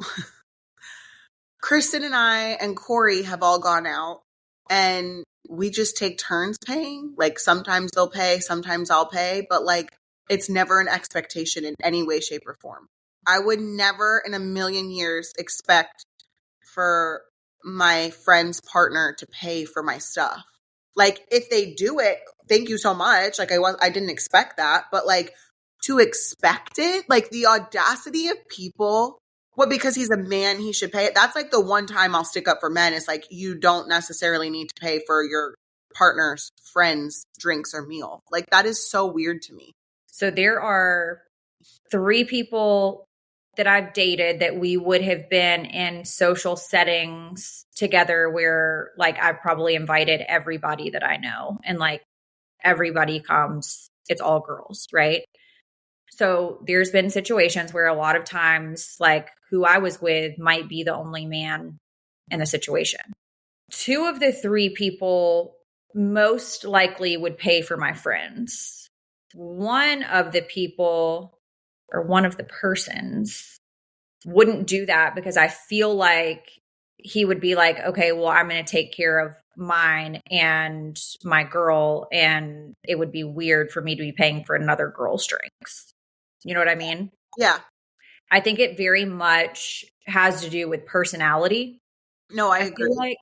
Kristen and I and Corey have all gone out, and we just take turns paying. Like, sometimes they'll pay, sometimes I'll pay, but like, it's never an expectation in any way, shape, or form. I would never in a million years expect for my friend's partner to pay for my stuff. Like, if they do it, thank you so much. Like, I didn't expect that, but like, to expect it, like, the audacity of people, because he's a man, he should pay it. That's like the one time I'll stick up for men. It's like, you don't necessarily need to pay for your partner's friend's drinks or meal. Like, that is so weird to me. So there are 3 people that I've dated that we would have been in social settings together where like I've probably invited everybody that I know, and like everybody comes, it's all girls, right? So there's been situations where a lot of times like who I was with might be the only man in the situation. 2 of the 3 people most likely would pay for my friends. One of the people, or one of the persons, wouldn't do that because I feel like he would be like, okay, well, I'm going to take care of mine and my girl, and it would be weird for me to be paying for another girl's drinks. You know what I mean? Yeah. I think it very much has to do with personality. No, I agree.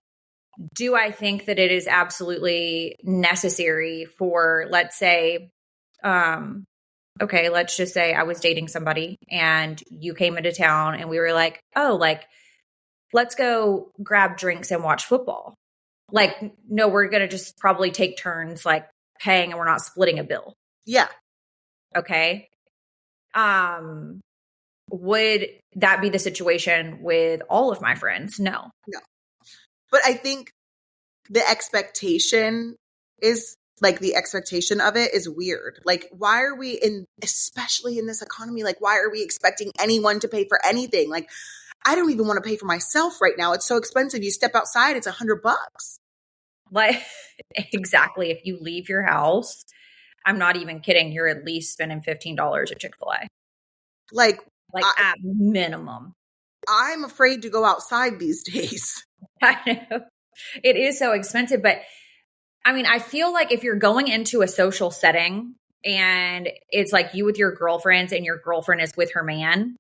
Do I think that it is absolutely necessary for, let's say, okay, let's just say I was dating somebody and you came into town and we were like, oh, like, let's go grab drinks and watch football. Like, no, we're going to just probably take turns like paying and we're not splitting a bill. Yeah. Okay. Would that be the situation with all of my friends? No. But I think the expectation is like the expectation of it is weird. Like, why are we especially in this economy, like, why are we expecting anyone to pay for anything? Like, I don't even want to pay for myself right now. It's so expensive. You step outside, it's $100. Like, exactly. If you leave your house, I'm not even kidding. You're at least spending $15 at Chick-fil-A. Like at minimum. I'm afraid to go outside these days. I know. It is so expensive, but I mean, I feel like if you're going into a social setting and it's like you with your girlfriends and your girlfriend is with her man,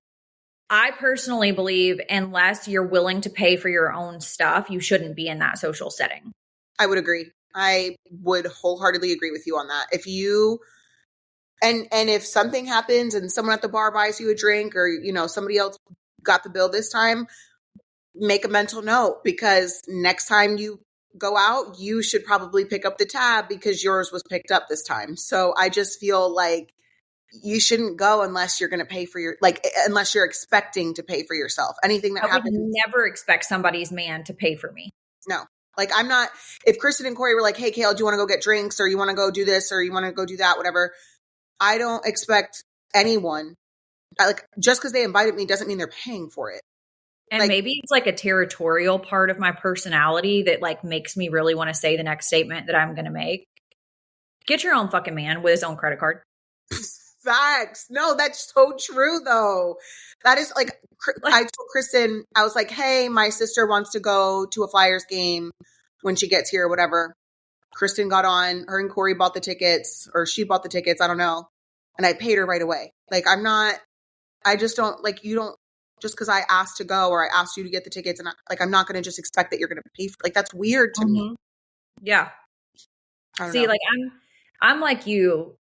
I personally believe unless you're willing to pay for your own stuff, you shouldn't be in that social setting. I would agree. I would wholeheartedly agree with you on that. If you and if something happens and someone at the bar buys you a drink or, you know, somebody else got the bill this time, make a mental note, because next time you go out, you should probably pick up the tab because yours was picked up this time. So I just feel like you shouldn't go unless you're going to pay for unless you're expecting to pay for yourself. Anything that happens. I would never expect somebody's man to pay for me. No. Like, I'm not, if Kristen and Corey were like, hey, Kale, do you want to go get drinks or you want to go do this or you want to go do that, whatever. I don't expect anyone, like, just because they invited me doesn't mean they're paying for it. And like, maybe it's like a territorial part of my personality that like makes me really want to say the next statement that I'm going to make. Get your own fucking man with his own credit card. Facts. No, that's so true though. That is like, I told Kristen, I was like, hey, my sister wants to go to a Flyers game when she gets here or whatever. Kristen got on, her and Corey bought the tickets, or she bought the tickets, I don't know. And I paid her right away. Like, I just don't, like, you don't, just because I asked to go or I asked you to get the tickets, and I'm not going to just expect that you're going to pay for, like, that's weird to me. Yeah. See, like, I'm like you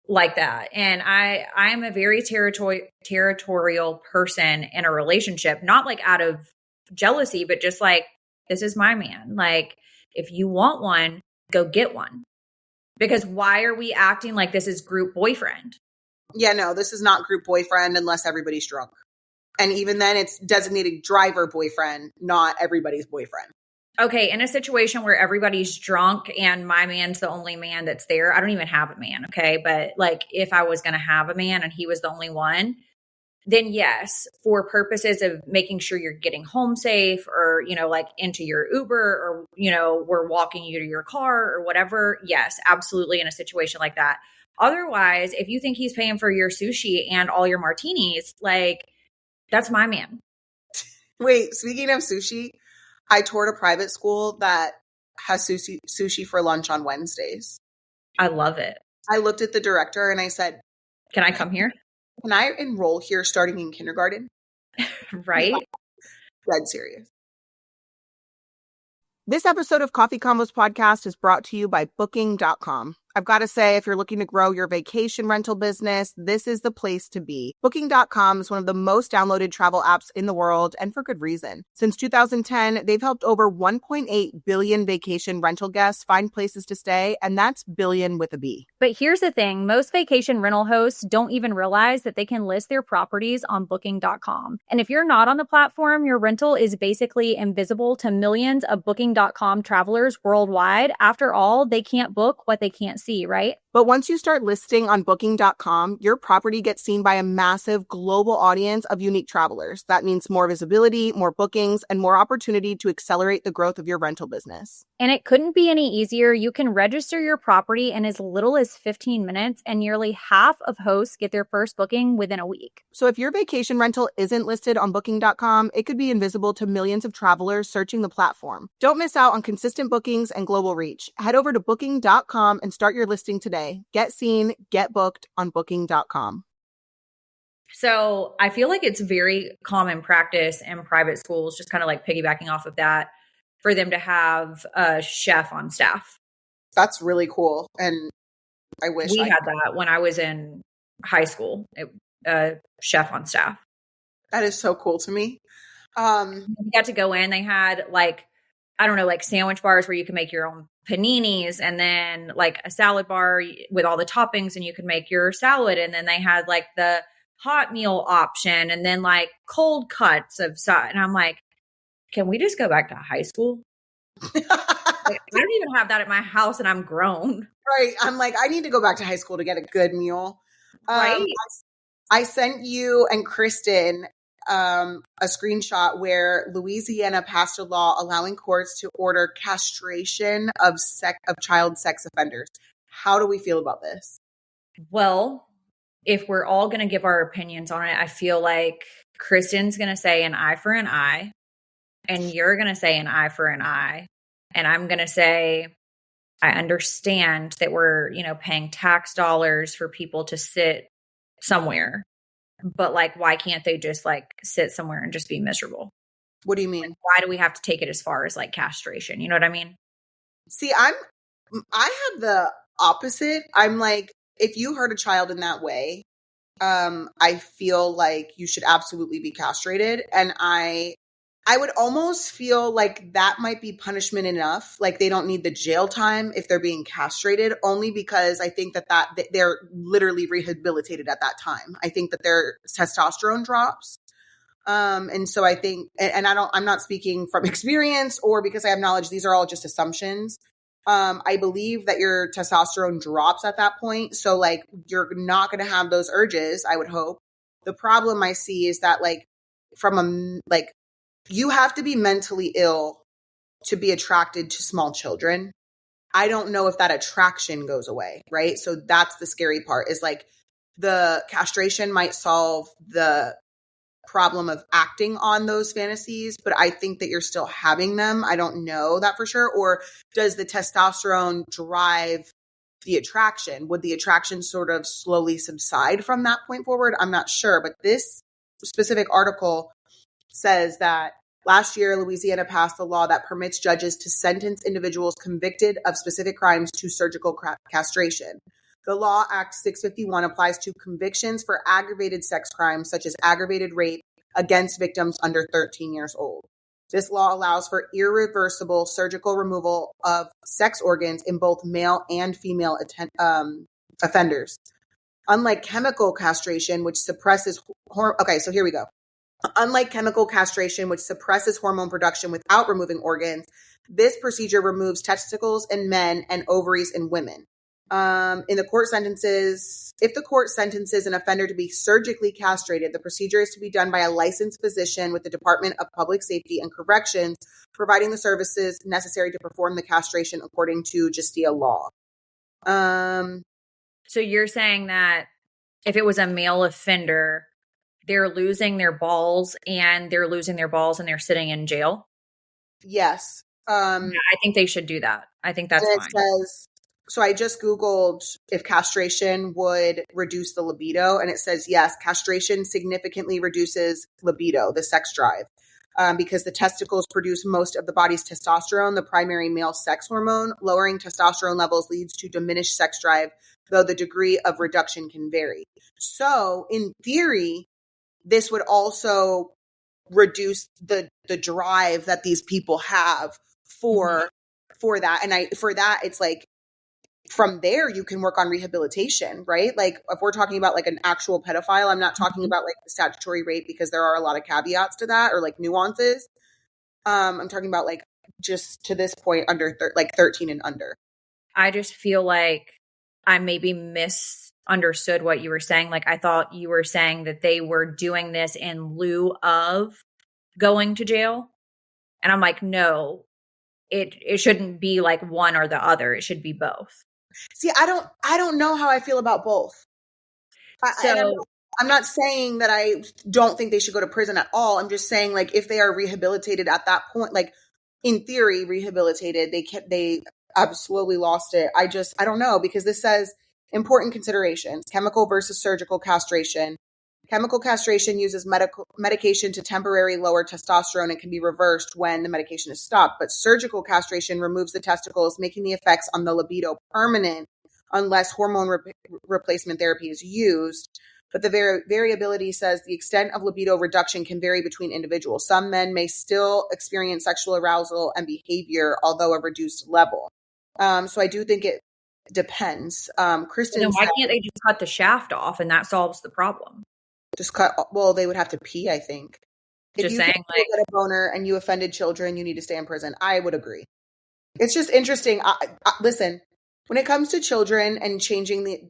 like that. And I am a very territorial person in a relationship, not like out of jealousy, but just like, this is my man. Like, if you want one, go get one. Because why are we acting like this is group boyfriend? Yeah, no, this is not group boyfriend unless everybody's drunk. And even then, it's designated driver boyfriend, not everybody's boyfriend. Okay, in a situation where everybody's drunk and my man's the only man that's there, I don't even have a man, okay? But like, if I was going to have a man and he was the only one, then yes, for purposes of making sure you're getting home safe or, you know, like into your Uber or, you know, we're walking you to your car or whatever. Yes, absolutely. In a situation like that. Otherwise, if you think he's paying for your sushi and all your martinis, like, that's my man. Wait, speaking of sushi, I toured a private school that has sushi for lunch on Wednesdays. I love it. I looked at the director and I said, can I come here? Can I enroll here starting in kindergarten? Right? Dead serious. This episode of Coffee Convos podcast is brought to you by Booking.com. I've got to say, if you're looking to grow your vacation rental business, this is the place to be. Booking.com is one of the most downloaded travel apps in the world, and for good reason. Since 2010, they've helped over 1.8 billion vacation rental guests find places to stay, and that's billion with a B. But here's the thing. Most vacation rental hosts don't even realize that they can list their properties on Booking.com. And if you're not on the platform, your rental is basically invisible to millions of Booking.com travelers worldwide. After all, they can't book what they can't see, right? But once you start listing on Booking.com, your property gets seen by a massive global audience of unique travelers. That means more visibility, more bookings, and more opportunity to accelerate the growth of your rental business. And it couldn't be any easier. You can register your property in as little as 15 minutes, and nearly half of hosts get their first booking within a week. So if your vacation rental isn't listed on Booking.com, it could be invisible to millions of travelers searching the platform. Don't miss out on consistent bookings and global reach. Head over to Booking.com and start your listing today. Get seen, get booked on Booking.com. So I feel like it's very common practice in private schools, just kind of like piggybacking off of that, for them to have a chef on staff. That's really cool. And I wish we had that when I was in high school, a chef on staff. That is so cool to me. We got to go in. They had like, I don't know, like sandwich bars where you can make your own paninis, and then like a salad bar with all the toppings, and you could make your salad. And then they had like the hot meal option, and then like cold cuts of stuff. And I'm like, can we just go back to high school? Like, I don't even have that at my house, and I'm grown. Right. I'm like, I need to go back to high school to get a good meal. Right. I sent you and Kristen a screenshot where Louisiana passed a law allowing courts to order castration of child sex offenders. How do we feel about this? Well, if we're all going to give our opinions on it, I feel like Kristen's going to say an eye for an eye, and you're going to say an eye for an eye, and I'm going to say, I understand that we're, paying tax dollars for people to sit somewhere, but like, why can't they just like sit somewhere and just be miserable? What do you mean? Like, why do we have to take it as far as like castration? You know what I mean? See, I have the opposite. I'm like, if you hurt a child in that way, I feel like you should absolutely be castrated. And I would almost feel like that might be punishment enough. Like they don't need the jail time if they're being castrated, only because I think that they're literally rehabilitated at that time. I think that their testosterone drops. And so I think, and I'm not speaking from experience or because I have knowledge, these are all just assumptions. I believe that your testosterone drops at that point. So like, you're not going to have those urges, I would hope. The problem I see is that like, you have to be mentally ill to be attracted to small children. I don't know if that attraction goes away, right? So that's the scary part, is like the castration might solve the problem of acting on those fantasies, but I think that you're still having them. I don't know that for sure. Or does the testosterone drive the attraction? Would the attraction sort of slowly subside from that point forward? I'm not sure. But this specific article says that last year, Louisiana passed a law that permits judges to sentence individuals convicted of specific crimes to surgical castration. The Law Act 651 applies to convictions for aggravated sex crimes, such as aggravated rape against victims under 13 years old. This law allows for irreversible surgical removal of sex organs in both male and female offenders. Unlike chemical castration, which suppresses so here we go. Unlike chemical castration, which suppresses hormone production without removing organs, this procedure removes testicles in men and ovaries in women. If the court sentences an offender to be surgically castrated, the procedure is to be done by a licensed physician with the Department of Public Safety and Corrections, providing the services necessary to perform the castration according to Justia law. So you're saying that if it was a male offender, they're losing their balls and they're sitting in jail? Yes. I think they should do that. I think that's fine. So I just Googled if castration would reduce the libido, and it says, yes, castration significantly reduces libido, the sex drive, because the testicles produce most of the body's testosterone, the primary male sex hormone. Lowering testosterone levels leads to diminished sex drive, though the degree of reduction can vary. So in theory, this would also reduce the drive that these people have for that. And for that, it's like, from there, you can work on rehabilitation, right? Like if we're talking about like an actual pedophile, I'm not talking about like the statutory rape, because there are a lot of caveats to that, or like nuances. I'm talking about like just to this point under 13 and under. I just feel like I maybe misunderstood what you were saying. Like, I thought you were saying that they were doing this in lieu of going to jail. And I'm like, no, it shouldn't be like one or the other. It should be both. See, I don't know how I feel about both. I'm not saying that I don't think they should go to prison at all. I'm just saying, like, if they are rehabilitated at that point, like in theory, rehabilitated, they absolutely lost it. I don't know, because this says important considerations: chemical versus surgical castration. Chemical castration uses medication to temporarily lower testosterone and can be reversed when the medication is stopped. But surgical castration removes the testicles, making the effects on the libido permanent unless hormone replacement therapy is used. But the variability says the extent of libido reduction can vary between individuals. Some men may still experience sexual arousal and behavior, although a reduced level. So I do think it depends. Kristen, then why can't they just cut the shaft off and that solves the problem? Just cut. Well, they would have to pee, I think. If Just you saying, like, get a boner and you offended children, you need to stay in prison. I would agree. It's just interesting. Listen, when it comes to children and changing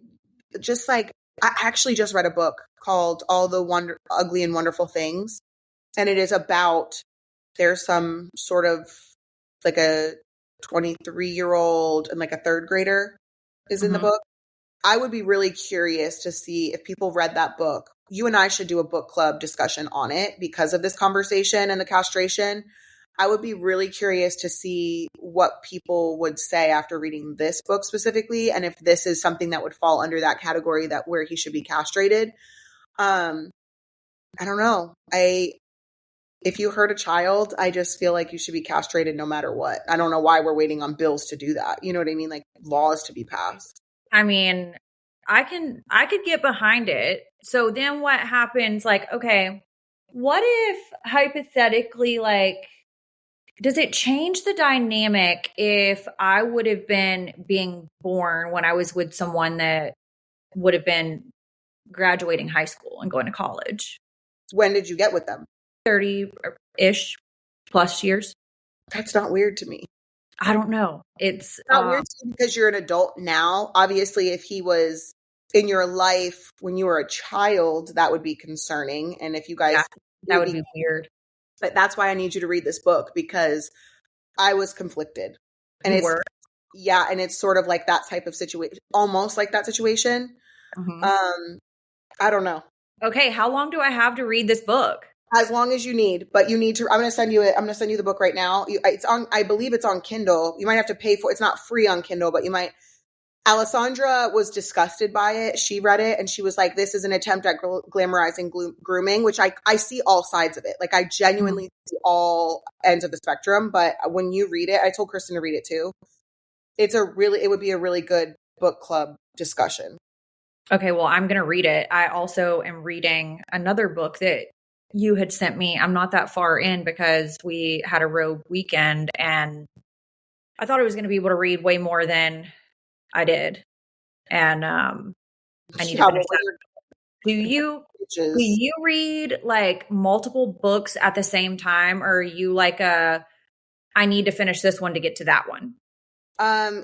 I actually just read a book called All the Ugly and Wonderful Things. And it is about, there's some sort of like a 23-year-old and like a third grader is in the book. I would be really curious to see if people read that book. You and I should do a book club discussion on it because of this conversation and the castration. I would be really curious to see what people would say after reading this book specifically, and if this is something that would fall under that category where he should be castrated. I don't know. If you hurt a child, I just feel like you should be castrated no matter what. I don't know why we're waiting on bills to do that. You know what I mean? Like laws to be passed. I mean, I could get behind it. So then what happens? Like, okay, what if hypothetically, like, does it change the dynamic if I would have been being born when I was with someone that would have been graduating high school and going to college? When did you get with them? 30-ish plus years. That's not weird to me. I don't know. It's not weird to me because you're an adult now. Obviously, if he was in your life when you were a child, that would be concerning. And if you guys... that would be weird. But that's why I need you to read this book, because I was conflicted. And and it's sort of like that type of situation, almost like that situation. I don't know. Okay, how long do I have to read this book? As long as you need, but you need to. I'm going to send you it. I'm going to send you the book right now. It's on. I believe it's on Kindle. You might have to pay for. It's not free on Kindle, but you might. Alessandra was disgusted by it. She read it and she was like, "This is an attempt at glamorizing grooming," which I see all sides of it. Like I genuinely see all ends of the spectrum. But when you read it, I told Kristen to read it too. It would be a really good book club discussion. Okay, well, I'm going to read it. I also am reading another book that you had sent me. I'm not that far in because we had a road weekend and I thought I was going to be able to read way more than I did. And I need to finish that. Do you read like multiple books at the same time, or are you like I need to finish this one to get to that one?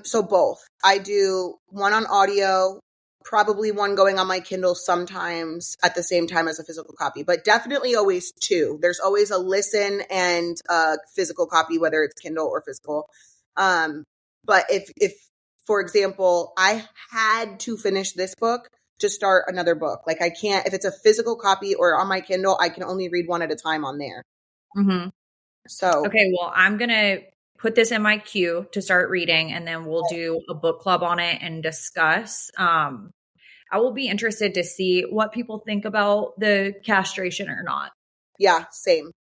So both. I do one on audio, probably one going on my Kindle sometimes at the same time as a physical copy, but definitely always two. There's always a listen and a physical copy, whether it's Kindle or physical. But if for example, I had to finish this book to start another book. Like I can't, if it's a physical copy or on my Kindle, I can only read one at a time on there. So, okay, well, I'm going to put this in my queue to start reading, and then we'll do a book club on it and discuss. I will be interested to see what people think about the castration or not. Yeah, same.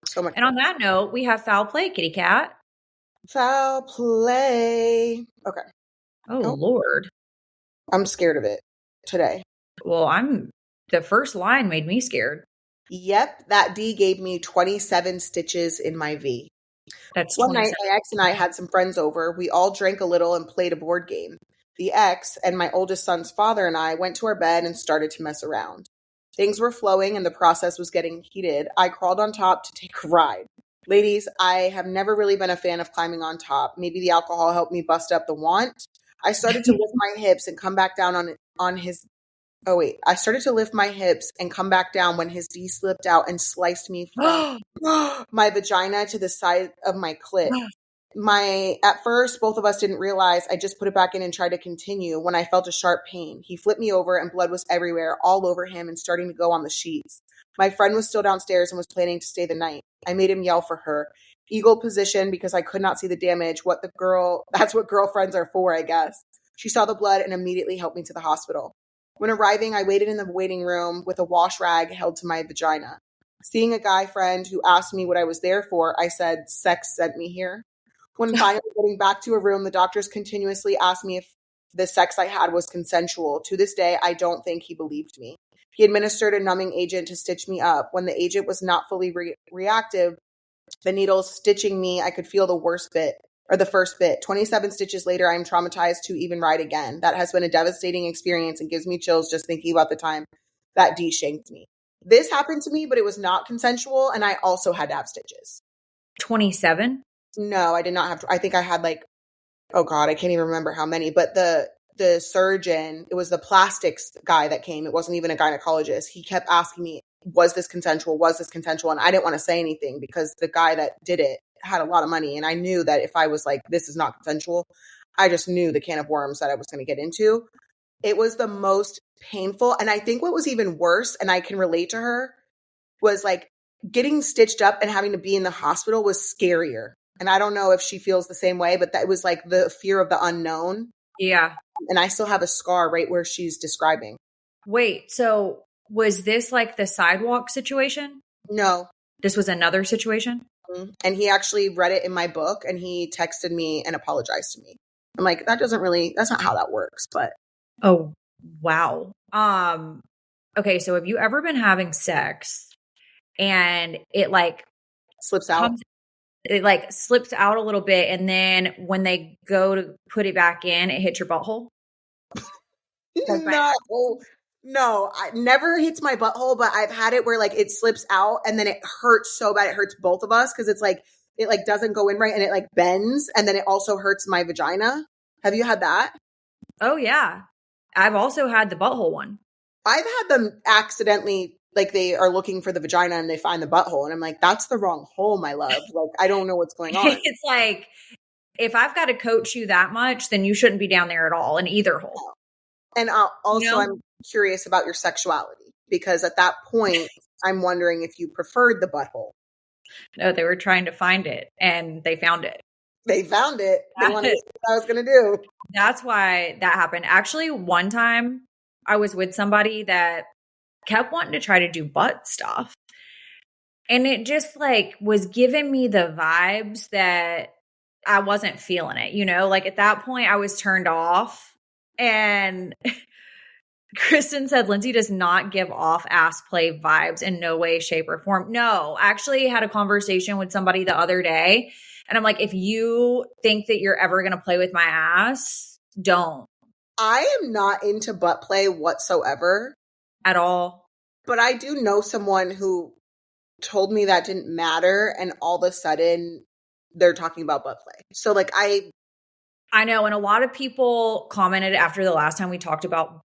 So much. And on that note, we have foul play, kitty cat. Foul play. Okay. Oh, Lord. I'm scared of it today. Well, the first line made me scared. Yep. That D gave me 27 stitches in my V. That's one night, my ex and I had some friends over. We all drank a little and played a board game. The ex and my oldest son's father and I went to our bed and started to mess around. Things were flowing and the process was getting heated. I crawled on top to take a ride. Ladies, I have never really been a fan of climbing on top. Maybe the alcohol helped me bust up the want. I started to lift my hips and come back down on his. Oh wait, I started to lift my hips and come back down when his D slipped out and sliced me from my vagina to the side of my clit. At first, both of us didn't realize. I just put it back in and tried to continue when I felt a sharp pain. He flipped me over and blood was everywhere, all over him and starting to go on the sheets. My friend was still downstairs and was planning to stay the night. I made him yell for her. Eagle position because I could not see the damage. That's what girlfriends are for, I guess. She saw the blood and immediately helped me to the hospital. When arriving, I waited in the waiting room with a wash rag held to my vagina. Seeing a guy friend who asked me what I was there for, I said, sex sent me here. When finally getting back to a room, the doctors continuously asked me if the sex I had was consensual. To this day, I don't think he believed me. He administered a numbing agent to stitch me up. When the agent was not fully reactive, the needles stitching me, I could feel the first bit. 27 stitches later, I am traumatized to even ride again. That has been a devastating experience and gives me chills just thinking about the time that D shanked me. This happened to me, but it was not consensual, and I also had to have stitches. 27? No, I did not have to. I think I had oh God, I can't even remember how many, but the surgeon, it was the plastics guy that came. It wasn't even a gynecologist. He kept asking me, was this consensual? Was this consensual? And I didn't want to say anything because the guy that did it had a lot of money. And I knew that if I was like, this is not consensual, I just knew the can of worms that I was going to get into. It was the most painful. And I think what was even worse, and I can relate to her, was getting stitched up and having to be in the hospital was scarier. And I don't know if she feels the same way, but that was the fear of the unknown. Yeah. And I still have a scar right where she's describing. Wait, so was this the sidewalk situation? No. This was another situation? Mm-hmm. And he actually read it in my book and he texted me and apologized to me. I'm like, that's not how that works, but. Oh, wow. Okay, so have you ever been having sex and it slips out? It slips out a little bit, and then when they go to put it back in, it hits your butthole? No, it never hits my butthole, but I've had it where it slips out and then it hurts so bad. It hurts both of us because it's it doesn't go in right and it bends, and then it also hurts my vagina. Have you had that? Oh yeah. I've also had the butthole one. I've had them accidentally, they are looking for the vagina and they find the butthole. And I'm like, that's the wrong hole, my love. I don't know what's going on. It's if I've got to coach you that much, then you shouldn't be down there at all in either hole. And also, I'm curious about your sexuality because at that point, I'm wondering if you preferred the butthole. No, they were trying to find it and they found it. They found it. They wanted to see what I was going to do. That's why that happened. Actually, one time I was with somebody that kept wanting to try to do butt stuff. And it just was giving me the vibes that I wasn't feeling it, at that point I was turned off. And Kristen said, Lindsay does not give off ass play vibes in no way, shape, or form. No, I actually had a conversation with somebody the other day. And I'm like, if you think that you're ever going to play with my ass, don't. I am not into butt play whatsoever. At all. But I do know someone who told me that didn't matter. And all of a sudden, they're talking about butt play. So I know. And a lot of people commented after the last time we talked about,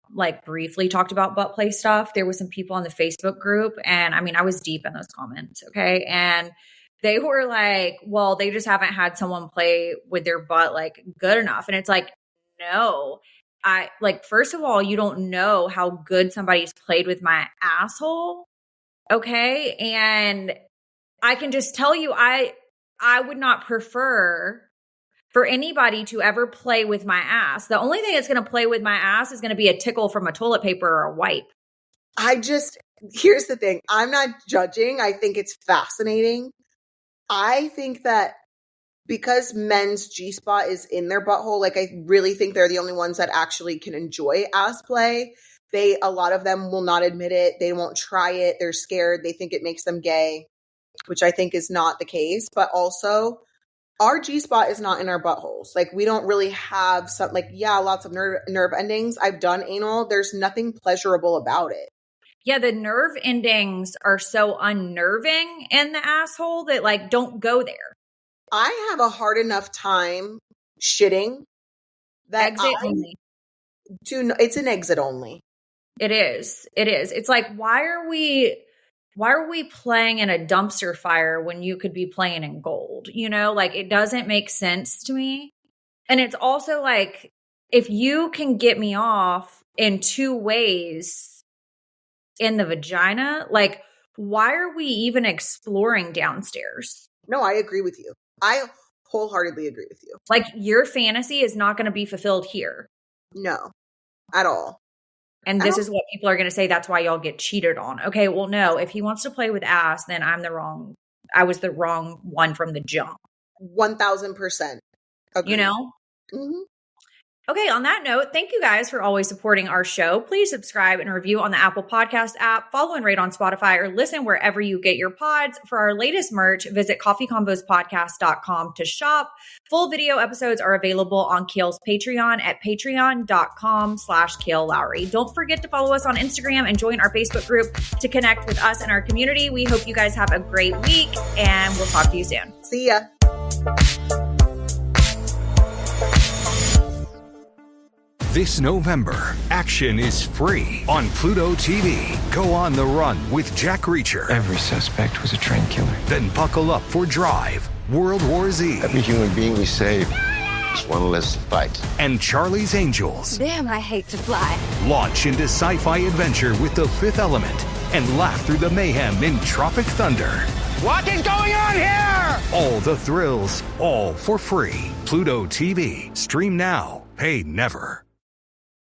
briefly talked about butt play stuff. There was some people on the Facebook group. And I was deep in those comments. Okay. And they were well, they just haven't had someone play with their butt good enough. And it's no, first of all, you don't know how good somebody's played with my asshole. Okay. And I can just tell you, I would not prefer for anybody to ever play with my ass. The only thing that's going to play with my ass is going to be a tickle from a toilet paper or a wipe. Here's the thing. I'm not judging. I think it's fascinating. I think that because men's G-spot is in their butthole, I really think they're the only ones that actually can enjoy ass play. A lot of them will not admit it. They won't try it. They're scared. They think it makes them gay, which I think is not the case. But also, our G-spot is not in our buttholes. We don't really have lots of nerve endings. I've done anal. There's nothing pleasurable about it. Yeah, the nerve endings are so unnerving in the asshole that don't go there. I have a hard enough time shitting that exit only. It's an exit only. It is. It's like, why are we playing in a dumpster fire when you could be playing in gold? You know, like, it doesn't make sense to me. And it's also like, if you can get me off in 2 ways in the vagina, like, why are we even exploring downstairs? No, I agree with you. I wholeheartedly agree with you. Like, your fantasy is not going to be fulfilled here. No, at all. And this is what people are going to say. That's why y'all get cheated on. Okay, well, no. If he wants to play with ass, then I was the wrong one from the jump. 1000%. Agreed. You know? Mm-hmm. Okay, on that note, thank you guys for always supporting our show. Please subscribe and review on the Apple Podcast app, follow and rate on Spotify, or listen wherever you get your pods. For our latest merch, visit coffeeconvospodcast.com to shop. Full video episodes are available on Kale's Patreon at patreon.com/Kale Lowry. Don't forget to follow us on Instagram and join our Facebook group to connect with us and our community. We hope you guys have a great week, and we'll talk to you soon. See ya. This November, action is free on Pluto TV. Go on the run with Jack Reacher. Every suspect was a trained killer. Then buckle up for Drive, World War Z, Every human being we save is one less to fight. and Charlie's Angels. Damn, I hate to fly. Launch into sci-fi adventure with The Fifth Element and laugh through the mayhem in Tropic Thunder. What is going on here? All the thrills, all for free. Pluto TV. Stream now. Pay never.